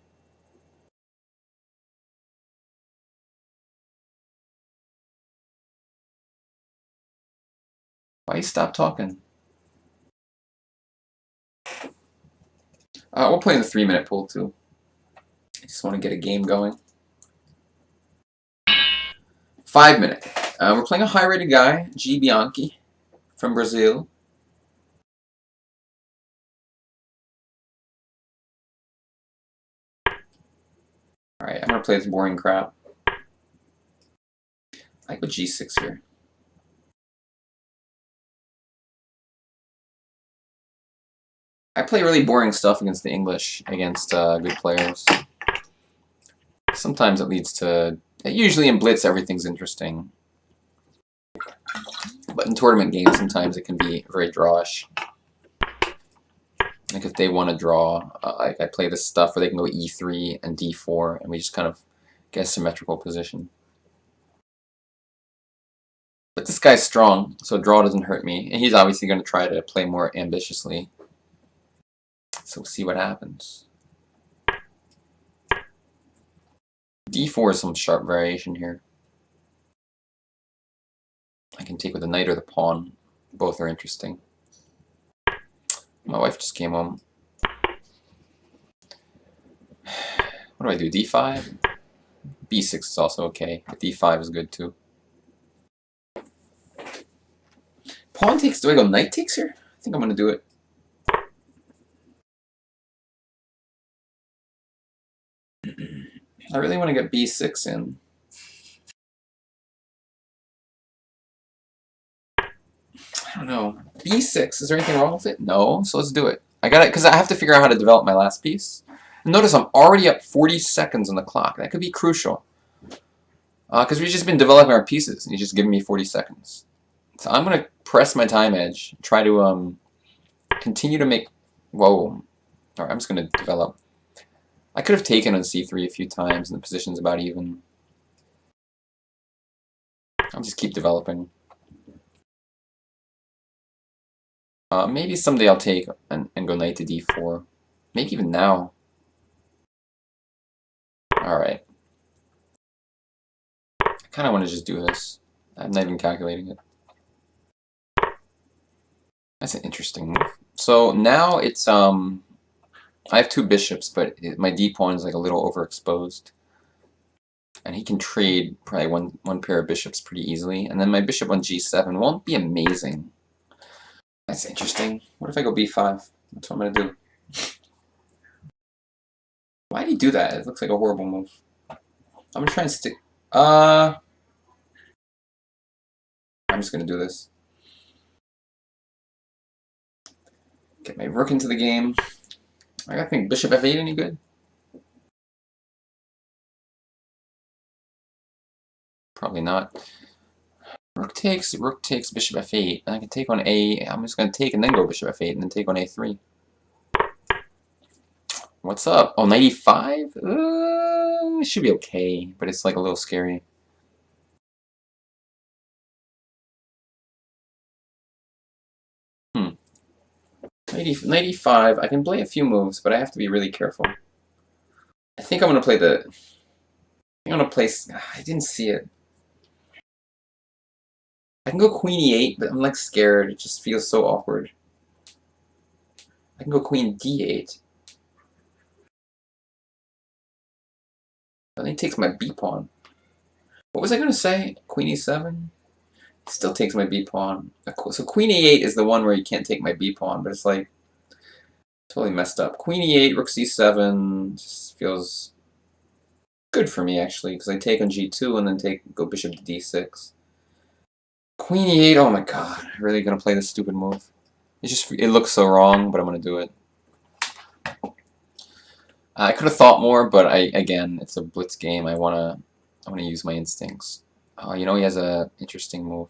Why you stop talking? We'll play in the 3-minute pool too. I just want to get a game going. 5-minute. We're playing a high-rated guy, G. Bianchi, from Brazil. Alright, I'm going to play this boring crap. I go G6 here. I play really boring stuff against the English, against good players. Sometimes it leads to... Usually in Blitz, everything's interesting. But in tournament games, sometimes it can be very drawish. Like if they want to draw, I play this stuff where they can go e3 and d4, and we just kind of get a symmetrical position. But this guy's strong, so draw doesn't hurt me. And he's obviously going to try to play more ambitiously. So we'll see what happens. d4 is some sharp variation here. I can take with the knight or the pawn. Both are interesting. My wife just came home. What do I do? d5? b6 is also okay, but d5 is good too. Pawn takes. Do I go knight takes here? I think I'm going to do it. I really want to get b6 in. I don't know. b6, is there anything wrong with it? No, so let's do it. I got it, because I have to figure out how to develop my last piece. Notice I'm already up 40 seconds on the clock. That could be crucial. Because we've just been developing our pieces, and he's just giving me 40 seconds. So I'm going to press my time edge, try to continue to make... Whoa. Alright, I'm just going to develop. I could have taken on c3 a few times, and the position's about even. I'll just keep developing. Maybe someday I'll take and go knight to d4. Maybe even now. Alright. I kind of want to just do this. I'm not even calculating it. That's an interesting move. So now it's, I have two bishops, but my d pawn is like a little overexposed. And he can trade probably one pair of bishops pretty easily. And then my bishop on g7 won't be amazing. That's interesting. What if I go b5? That's what I'm going to do. Why did he do that? It looks like a horrible move. I'm going to try and stick... I'm just going to do this. Get my rook into the game. I gotta think, bishop f8 any good? Probably not. Rook takes, bishop f8. And I can take on a... I'm just gonna take and then go bishop f8 and then take on a3. What's up? Oh, 95? It should be okay, but it's like a little scary. Hmm. 95, I can play a few moves, but I have to be really careful. I think I'm gonna play the... I'm gonna play... I didn't see it. I can go queen e8, but I'm like scared. It just feels so awkward. I can go queen d8. Then he takes my b pawn. What was I gonna say? Queen e7? Still takes my b pawn. So queen e8 is the one where you can't take my b pawn, but it's like totally messed up. Queen e8, rook c7 just feels good for me actually, because I take on g2 and then go bishop to d6. Queen e8, oh my god, I'm really gonna play this stupid move. It looks so wrong, but I'm gonna do it. I could have thought more, but again, it's a blitz game. I wanna use my instincts. Oh, you know, he has a interesting move.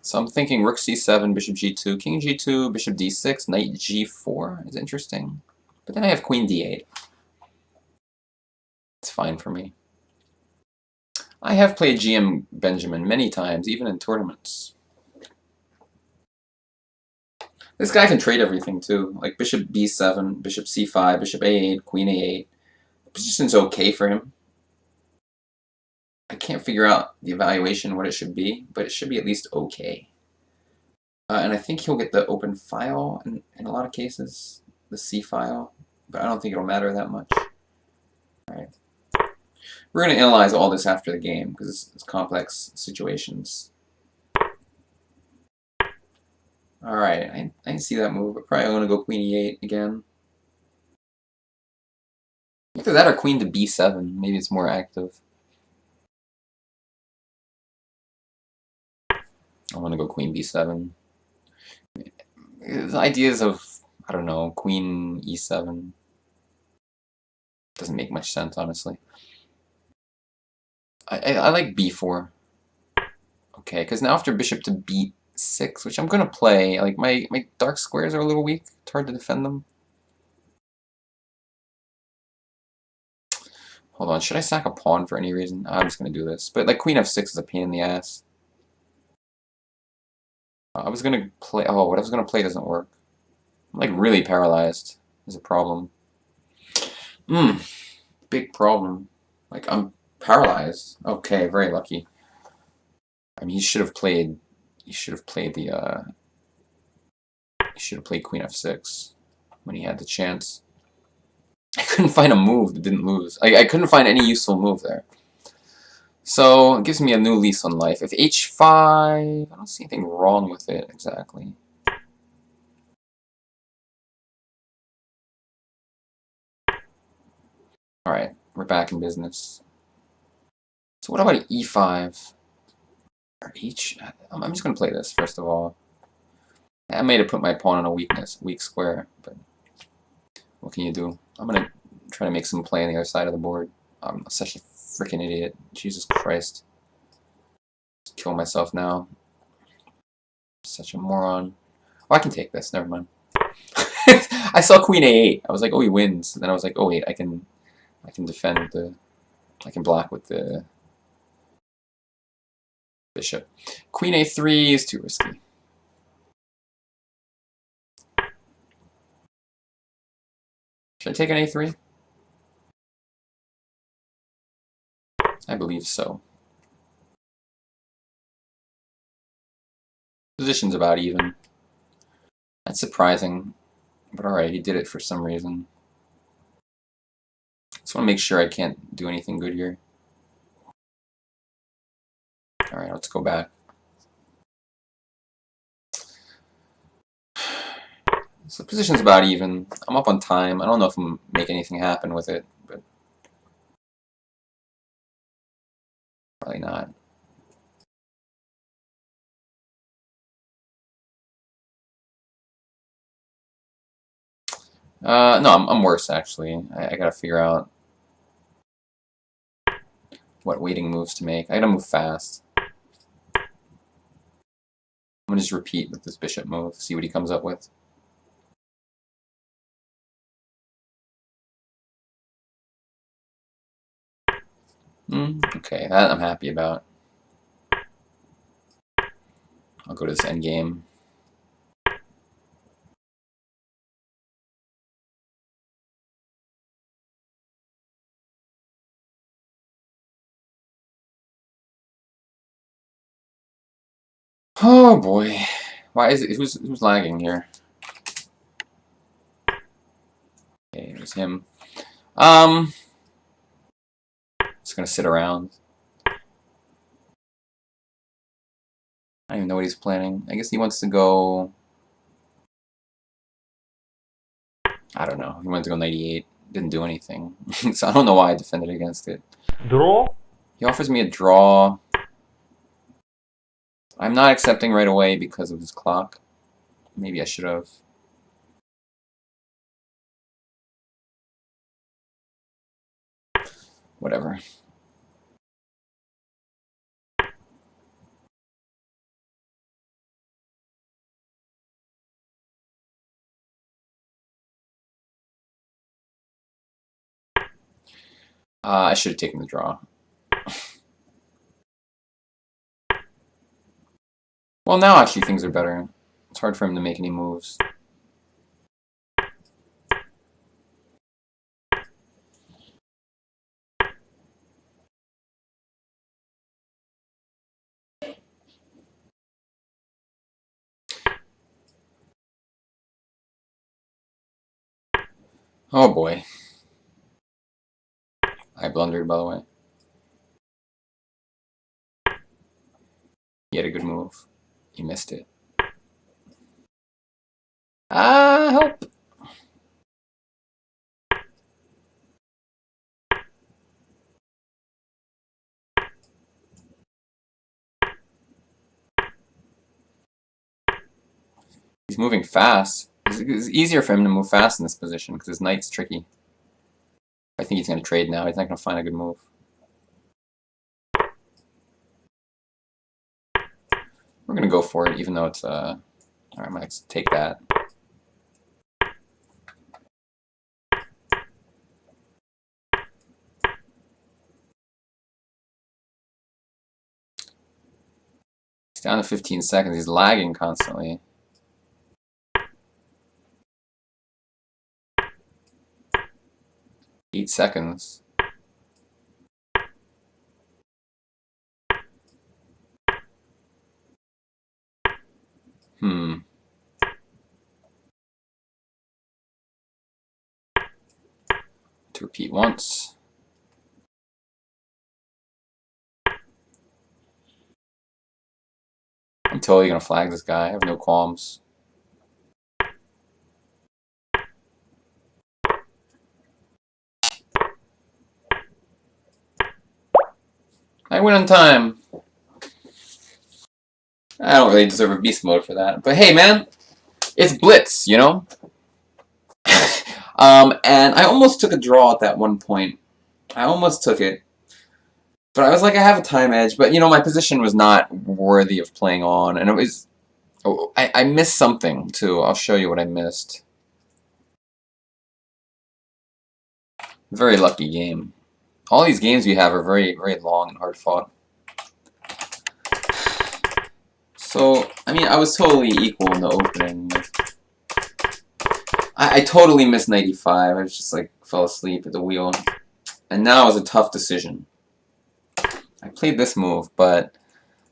So I'm thinking rook c7, bishop g2, king g2, bishop d6, knight g4 is interesting. But then I have queen d8. It's fine for me. I have played GM Benjamin many times, even in tournaments. This guy can trade everything too, like bishop b7, bishop c5, bishop a8, queen a8. The position's okay for him. I can't figure out the evaluation, what it should be, but it should be at least okay. And I think he'll get the open file in a lot of cases, the C file, but I don't think it'll matter that much. Alright. We're going to analyze all this after the game, because it's complex situations. Alright, I didn't see that move, but probably I'm going to go queen e8 again. Either that or queen to b7, maybe it's more active. I want to go queen b7. The ideas of, I don't know, queen e7 doesn't make much sense, honestly. I like b4. Okay, because now after bishop to b6, which I'm going to play, like my dark squares are a little weak. It's hard to defend them. Hold on, should I sack a pawn for any reason? I'm just going to do this. But like queen f6 is a pain in the ass. I was going to play... Oh, what I was going to play doesn't work. I'm like really paralyzed. Is a problem. Big problem. Like I'm paralyzed. Okay, very lucky. I mean, he should have played the... He should have played queen f6 when he had the chance. I couldn't find a move that didn't lose. I couldn't find any useful move there. So, it gives me a new lease on life. If h5, I don't see anything wrong with it, exactly. Alright, we're back in business. So what about e5? Or I'm just going to play this, first of all. I may have put my pawn on a weak square, but what can you do? I'm going to try to make some play on the other side of the board. I'm such a freaking idiot. Jesus Christ. Just kill myself now. Such a moron. Oh, I can take this. Never mind. I saw queen a8. I was like, oh, he wins. And then I was like, oh wait, I can defend with the... I can block with the bishop. Queen a3 is too risky. Should I take an a3? I believe so. Position's about even. That's surprising. But alright, he did it for some reason. Just want to make sure I can't do anything good here. Alright, let's go back. So the position's about even. I'm up on time. I don't know if I'm making anything happen with it, but probably not. No, I'm worse actually. I gotta figure out what waiting moves to make. I gotta move fast. I'm gonna just repeat with this bishop move, see what he comes up with. Okay, that I'm happy about. I'll go to this endgame. Oh boy, why is it? Who's lagging here? Okay, there's him. Just gonna sit around. I don't even know what he's planning. I guess he wants to go. I don't know. He wanted to go 98. Didn't do anything. So I don't know why I defended against it. Draw. He offers me a draw. I'm not accepting right away because of his clock. Maybe I should have. Whatever. I should have taken the draw. Well, now actually things are better. It's hard for him to make any moves. Oh boy. I blundered, by the way. He had a good move. He missed it. Help! He's moving fast. It's easier for him to move fast in this position because his knight's tricky. I think he's going to trade now. He's not going to find a good move. We're going to go for it, even though it's, Alright, I might take that. He's down to 15 seconds. He's lagging constantly. Eight seconds. To repeat once. I'm totally going to flag this guy. I have no qualms. I win on time. I don't really deserve a beast mode for that. But hey, man, it's Blitz, you know? And I almost took a draw at that one point. I almost took it. But I was like, I have a time edge. But, you know, my position was not worthy of playing on. And it was... Oh, I missed something, too. I'll show you what I missed. Very lucky game. All these games we have are very, very long and hard fought. So, I mean, I was totally equal in the opening. I totally missed 95. I was just like, fell asleep at the wheel. And now it was a tough decision. I played this move, but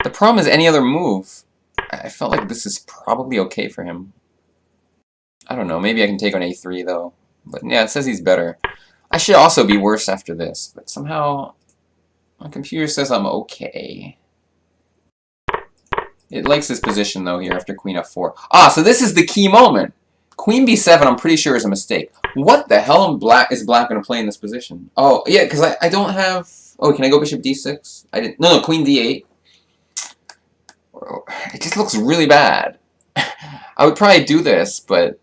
the problem is any other move, I felt like this is probably okay for him. I don't know, maybe I can take on a3 though. But yeah, it says he's better. I should also be worse after this, but somehow my computer says I'm okay. It likes this position, though, here after queen f4. Ah, so this is the key moment. Queen b7, I'm pretty sure, is a mistake. What the hell is black going to play in this position? Oh, yeah, because I don't have... Oh, can I go bishop d6? I didn't... No, queen d8. It just looks really bad. I would probably do this, but...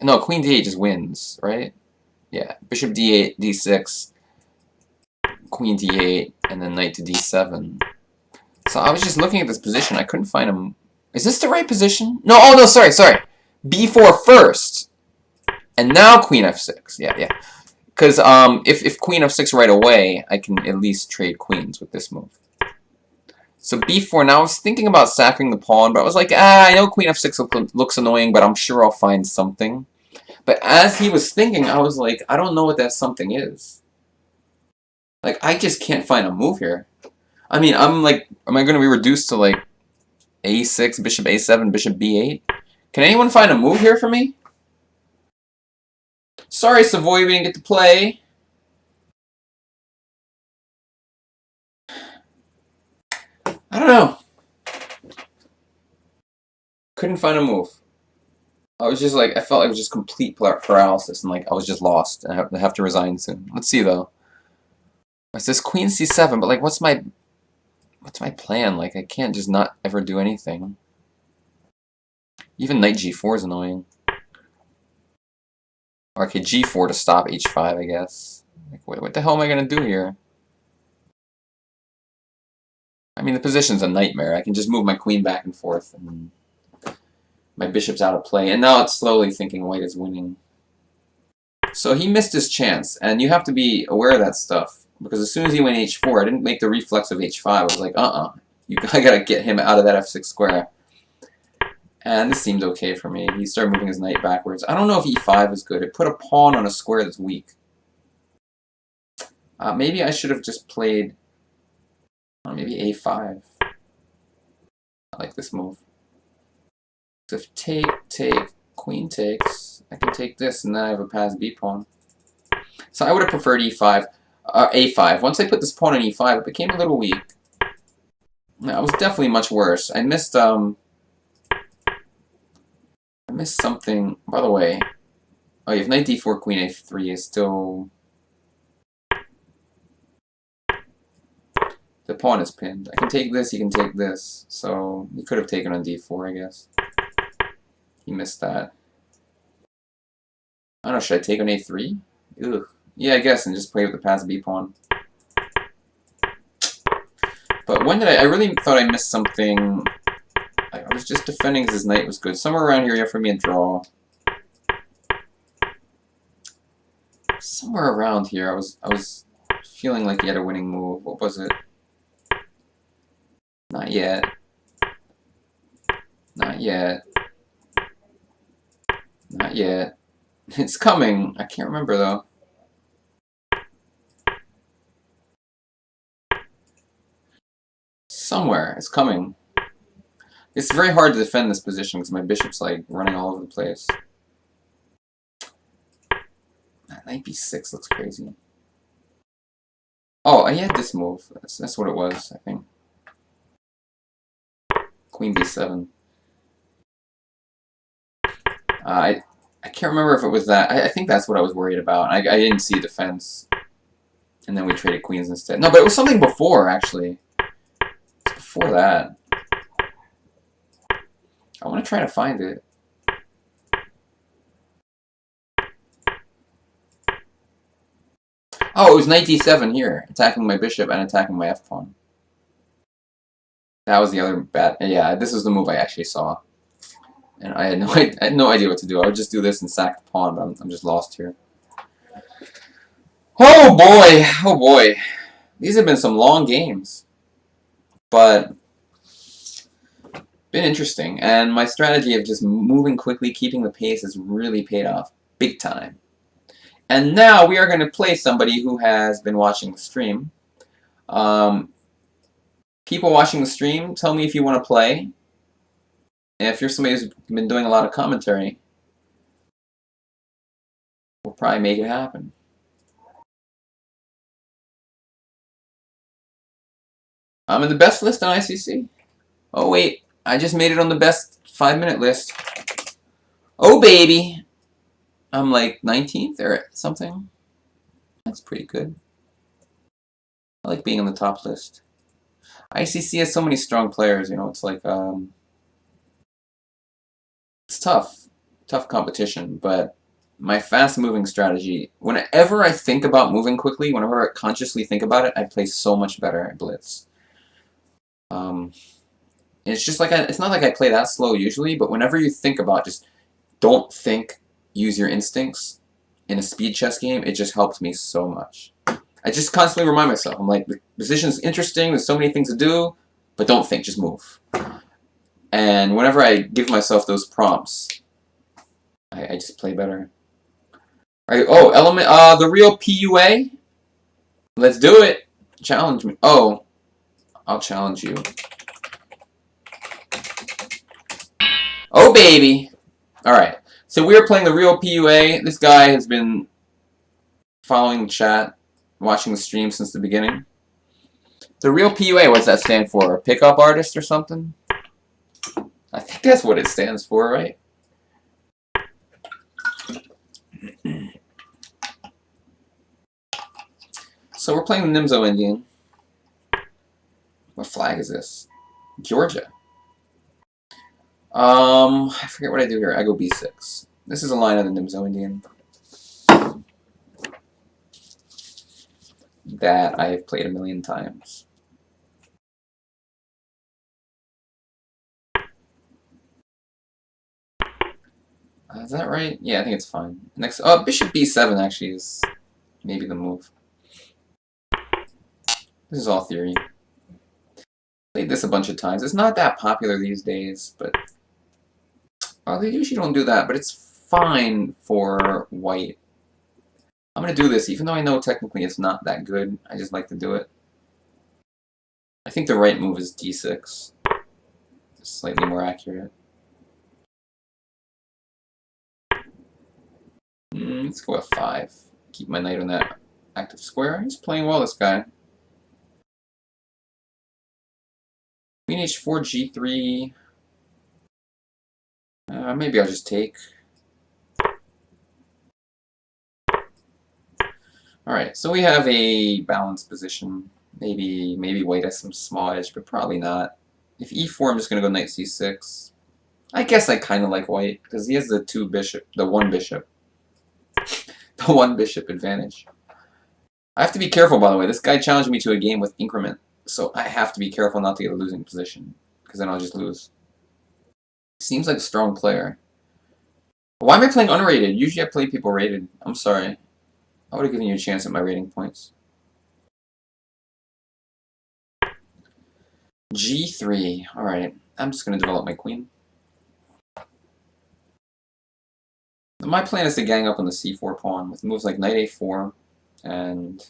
No, queen d8 just wins, right? Yeah, bishop d8, d6, queen d8, and then knight to d7. So I was just looking at this position. I couldn't find him. Is this the right position? No, oh no, sorry. b4 first, and now queen f6. Yeah. Because if queen f6 right away, I can at least trade queens with this move. So b4. Now I was thinking about sacking the pawn, but I was like, I know queen f6 looks annoying, but I'm sure I'll find something. But as he was thinking, I was like, I don't know what that something is. Like, I just can't find a move here. I mean, I'm like, am I going to be reduced to like a6, bishop a7, bishop b8? Can anyone find a move here for me? Sorry, Savoy, we didn't get to play. I don't know. Couldn't find a move. I was just like, I felt like it was just complete paralysis, and like I was just lost, and I have to resign soon. Let's see though. It says queen c7, but like, what's my plan? Like, I can't just not ever do anything. Even knight g4 is annoying. Okay, g4 to stop h5, I guess. Like, wait, what the hell am I gonna do here? I mean, the position's a nightmare. I can just move my queen back and forth, and my bishop's out of play. And now it's slowly thinking white is winning. So he missed his chance, and you have to be aware of that stuff. Because as soon as he went h4, I didn't make the reflex of h5. I was like, I gotta get him out of that f6 square. And this seemed okay for me. He started moving his knight backwards. I don't know if e5 is good. It put a pawn on a square that's weak. Maybe I should have just played... maybe a5. I like this move. So if take, queen takes, I can take this, and then I have a passed b pawn. So I would have preferred e5, a5. Once I put this pawn on e5, it became a little weak. No, it was definitely much worse. I missed something. By the way, oh, you have knight d4, queen a3 is still... The pawn is pinned. I can take this, he can take this. So he could have taken on d4, I guess. He missed that. I don't know, should I take on a3? Ugh. Yeah, I guess, and just play with the passed b pawn. But when did I really thought I missed something. I was just defending because his knight was good. Somewhere around here, you have for me a draw. Somewhere around here, I was feeling like he had a winning move. What was it? Not yet. Not yet. Not yet. It's coming. I can't remember, though. Somewhere. It's coming. It's very hard to defend this position because my bishop's, like, running all over the place. Knight b6 looks crazy. Oh, I had this move. That's what it was, I think. Queen b7. I can't remember if it was that. I think that's what I was worried about. I didn't see defense. And then we traded queens instead. No, but it was something before, actually. It's before that. I want to try to find it. Oh, it was knight d7 here. Attacking my bishop and attacking my f-pawn. That was the other bad... Yeah, this is the move I actually saw. And I had no idea what to do. I would just do this and sack the pawn, but I'm just lost here. Oh boy! Oh boy. These have been some long games. But been interesting. And my strategy of just moving quickly, keeping the pace has really paid off big time. And now we are going to play somebody who has been watching the stream. People watching the stream, tell me if you want to play. And if you're somebody who's been doing a lot of commentary, We'll probably make it happen. I'm in the best list on ICC. Oh wait, I just made it on the best 5-minute list. Oh baby! I'm like 19th or something. That's pretty good. I like being on the top list. ICC has so many strong players, you know, it's like, it's tough. Tough competition, but my fast-moving strategy, whenever I think about moving quickly, whenever I consciously think about it, I play so much better at Blitz. It's just like, it's not like I play that slow usually, but whenever you think about just don't think, use your instincts in a speed chess game, it just helps me so much. I just constantly remind myself, I'm like, the position's interesting, there's so many things to do, but don't think, just move. And whenever I give myself those prompts, I just play better. Alright, oh, element, the real PUA? Let's do it! Challenge me. Oh, I'll challenge you. Oh, baby! Alright, so we are playing the real PUA. This guy has been following the chat, watching the stream since the beginning. The real PUA, what's that stand for? A pickup artist or something? I think that's what it stands for, right? So we're playing the Nimzo Indian. What flag is this? Georgia. I forget what I do here. I go b6. This is a line of the Nimzo Indian that I have played a million times. Is that right? Yeah, I think it's fine. Next, oh, bishop b7 actually is maybe the move. This is all theory. Played this a bunch of times. It's not that popular these days, but well, they usually don't do that, but it's fine for white. I'm going to do this, even though I know technically it's not that good. I just like to do it. I think the right move is d6. It's slightly more accurate. Let's go f5. Keep my knight on that active square. He's playing well, this guy. Queen h4, g3. Maybe I'll just take. Alright, so we have a balanced position. Maybe white has some small edge, but probably not. If e4, I'm just going to go knight c6. I guess I kind of like white, because he has the one bishop. The one bishop advantage. I have to be careful, by the way. This guy challenged me to a game with increment, so I have to be careful not to get a losing position, because then I'll just lose. Seems like a strong player. Why am I playing unrated? Usually I play people rated. I'm sorry. I would have given you a chance at my rating points. g3. Alright. I'm just going to develop my queen. My plan is to gang up on the c4 pawn with moves like knight a4 and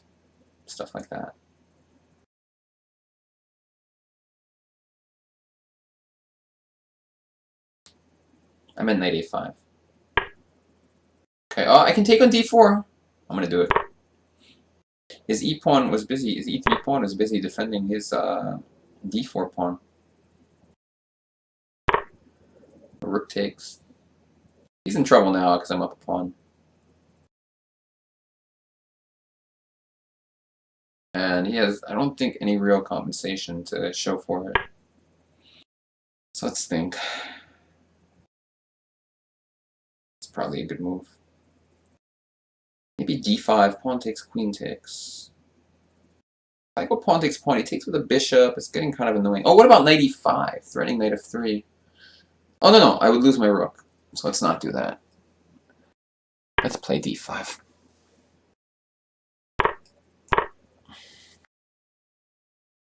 stuff like that. I meant knight a5. Okay, oh, I can take on d4. I'm gonna do it. His e-pawn was busy, his e3 pawn is busy defending his d4 pawn. Rook takes. He's in trouble now because I'm up a pawn. And he has, I don't think, any real compensation to show for it. So let's think. It's probably a good move. Maybe d5, pawn takes, queen takes. If I go pawn takes pawn, he takes with a bishop. It's getting kind of annoying. Oh, what about knight e5? Threatening knight f3. Oh, no, I would lose my rook. So let's not do that. Let's play d5.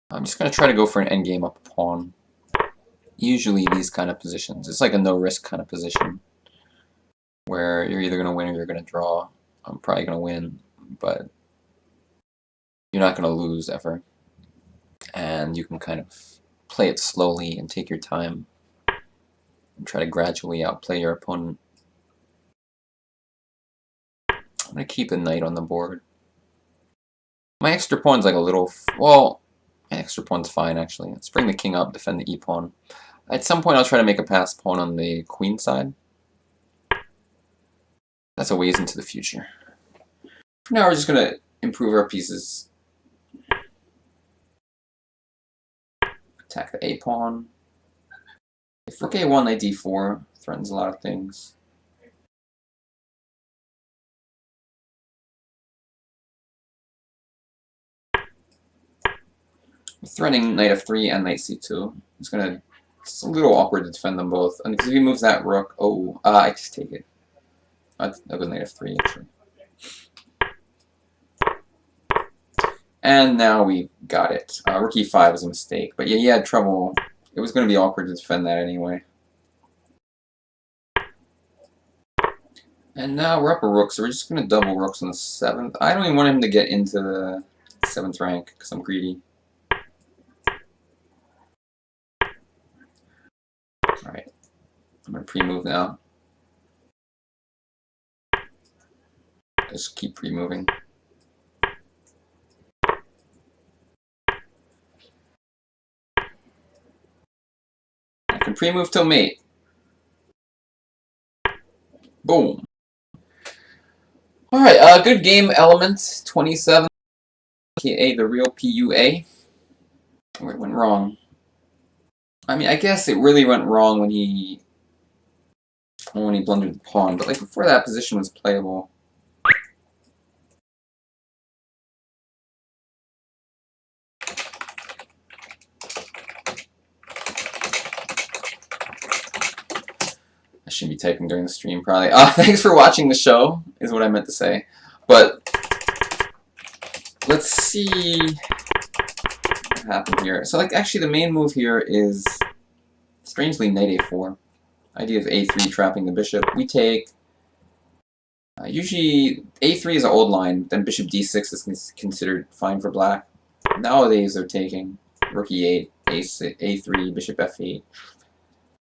I'm just going to try to go for an endgame up a pawn. Usually these kind of positions, it's like a no-risk kind of position where you're either going to win or you're going to draw. I'm probably going to win, but you're not going to lose ever. And you can kind of play it slowly and take your time and try to gradually outplay your opponent. I'm going to keep a knight on the board. My extra pawn's like a little... Well, my extra pawn's fine, actually. Let's bring the king up, defend the e-pawn. At some point, I'll try to make a pass pawn on the queen side. That's a ways into the future. For now, we're just going to improve our pieces. Attack the a-pawn. If rook a1, knight d4, threatens a lot of things. Threatening knight f3 and knight c2. It's a little awkward to defend them both. And because if he moves that rook, I just take it. That was knight f3 actually. And now we got it. Rook e5 was a mistake, but yeah, he had trouble. It was going to be awkward to defend that anyway. And now we're up a rook, so we're just going to double rooks on the 7th. I don't even want him to get into the 7th rank because I'm greedy. Alright, I'm going to pre-move now. Just keep pre-moving. I can pre-move till mate. Boom. Alright, good game element, 27, aka the real PUA. Where it went wrong. I mean, I guess it really went wrong when he blundered the pawn, but like before that position was playable. I shouldn't be typing during the stream, probably. Thanks for watching the show, is what I meant to say. But let's see what happened here. So, like, actually, the main move here is strangely knight a4. Idea of a3 trapping the bishop. We take. Usually, a3 is an old line, then bishop d6 is considered fine for black. Nowadays, they're taking rook e8, a3, bishop f8.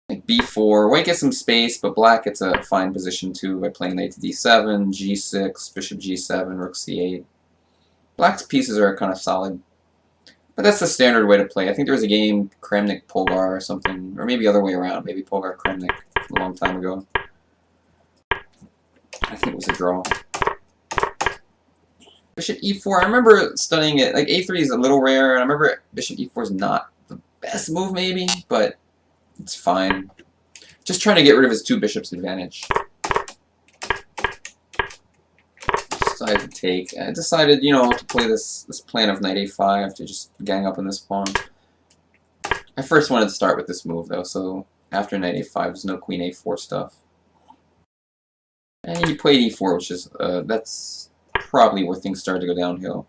Like b4, white gets some space, but black gets a fine position too by playing knight to d7, g6, bishop g7, rook c8. Black's pieces are kind of solid. But that's the standard way to play. I think there was a game, Kramnik-Polgar or something, or maybe other way around, maybe Polgar-Kramnik a long time ago. I think it was a draw. Bishop e4, I remember studying it, like a3 is a little rare, and I remember bishop e4 is not the best move maybe, but it's fine. Just trying to get rid of his two bishops advantage. Decided to take. I decided, you know, to play this plan of knight a5 to just gang up on this pawn. I first wanted to start with this move though, so after knight a5 there's no queen a4 stuff. And he played e4, which is that's probably where things started to go downhill.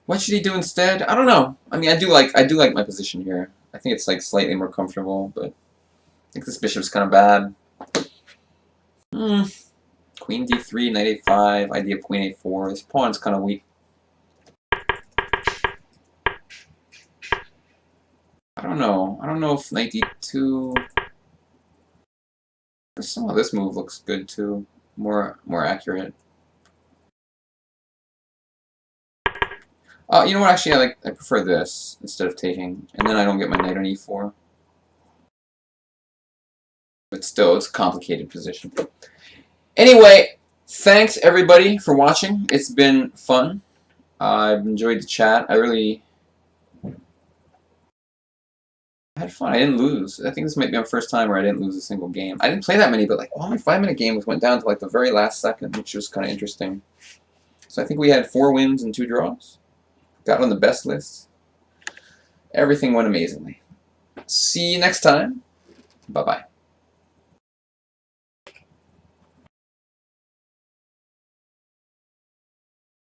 What should he do instead? I don't know. I mean, I do like my position here. I think it's like slightly more comfortable, but I think this bishop's kind of bad. Queen d3, knight a5, idea of queen a4. This pawn's kind of weak. I don't know. I don't know if knight d2. Some of this move looks good too. More accurate. You know what? Actually, I prefer this instead of taking, and then I don't get my knight on e4. But still, it's a complicated position. Anyway, thanks everybody for watching. It's been fun. I've enjoyed the chat. I had fun. I didn't lose. I think this might be my first time where I didn't lose a single game. I didn't play that many, but like all my 5-minute games went down to like the very last second, which was kind of interesting. So I think we had 4 wins and 2 draws. Got on the best list. Everything went amazingly. See you next time. Bye-bye.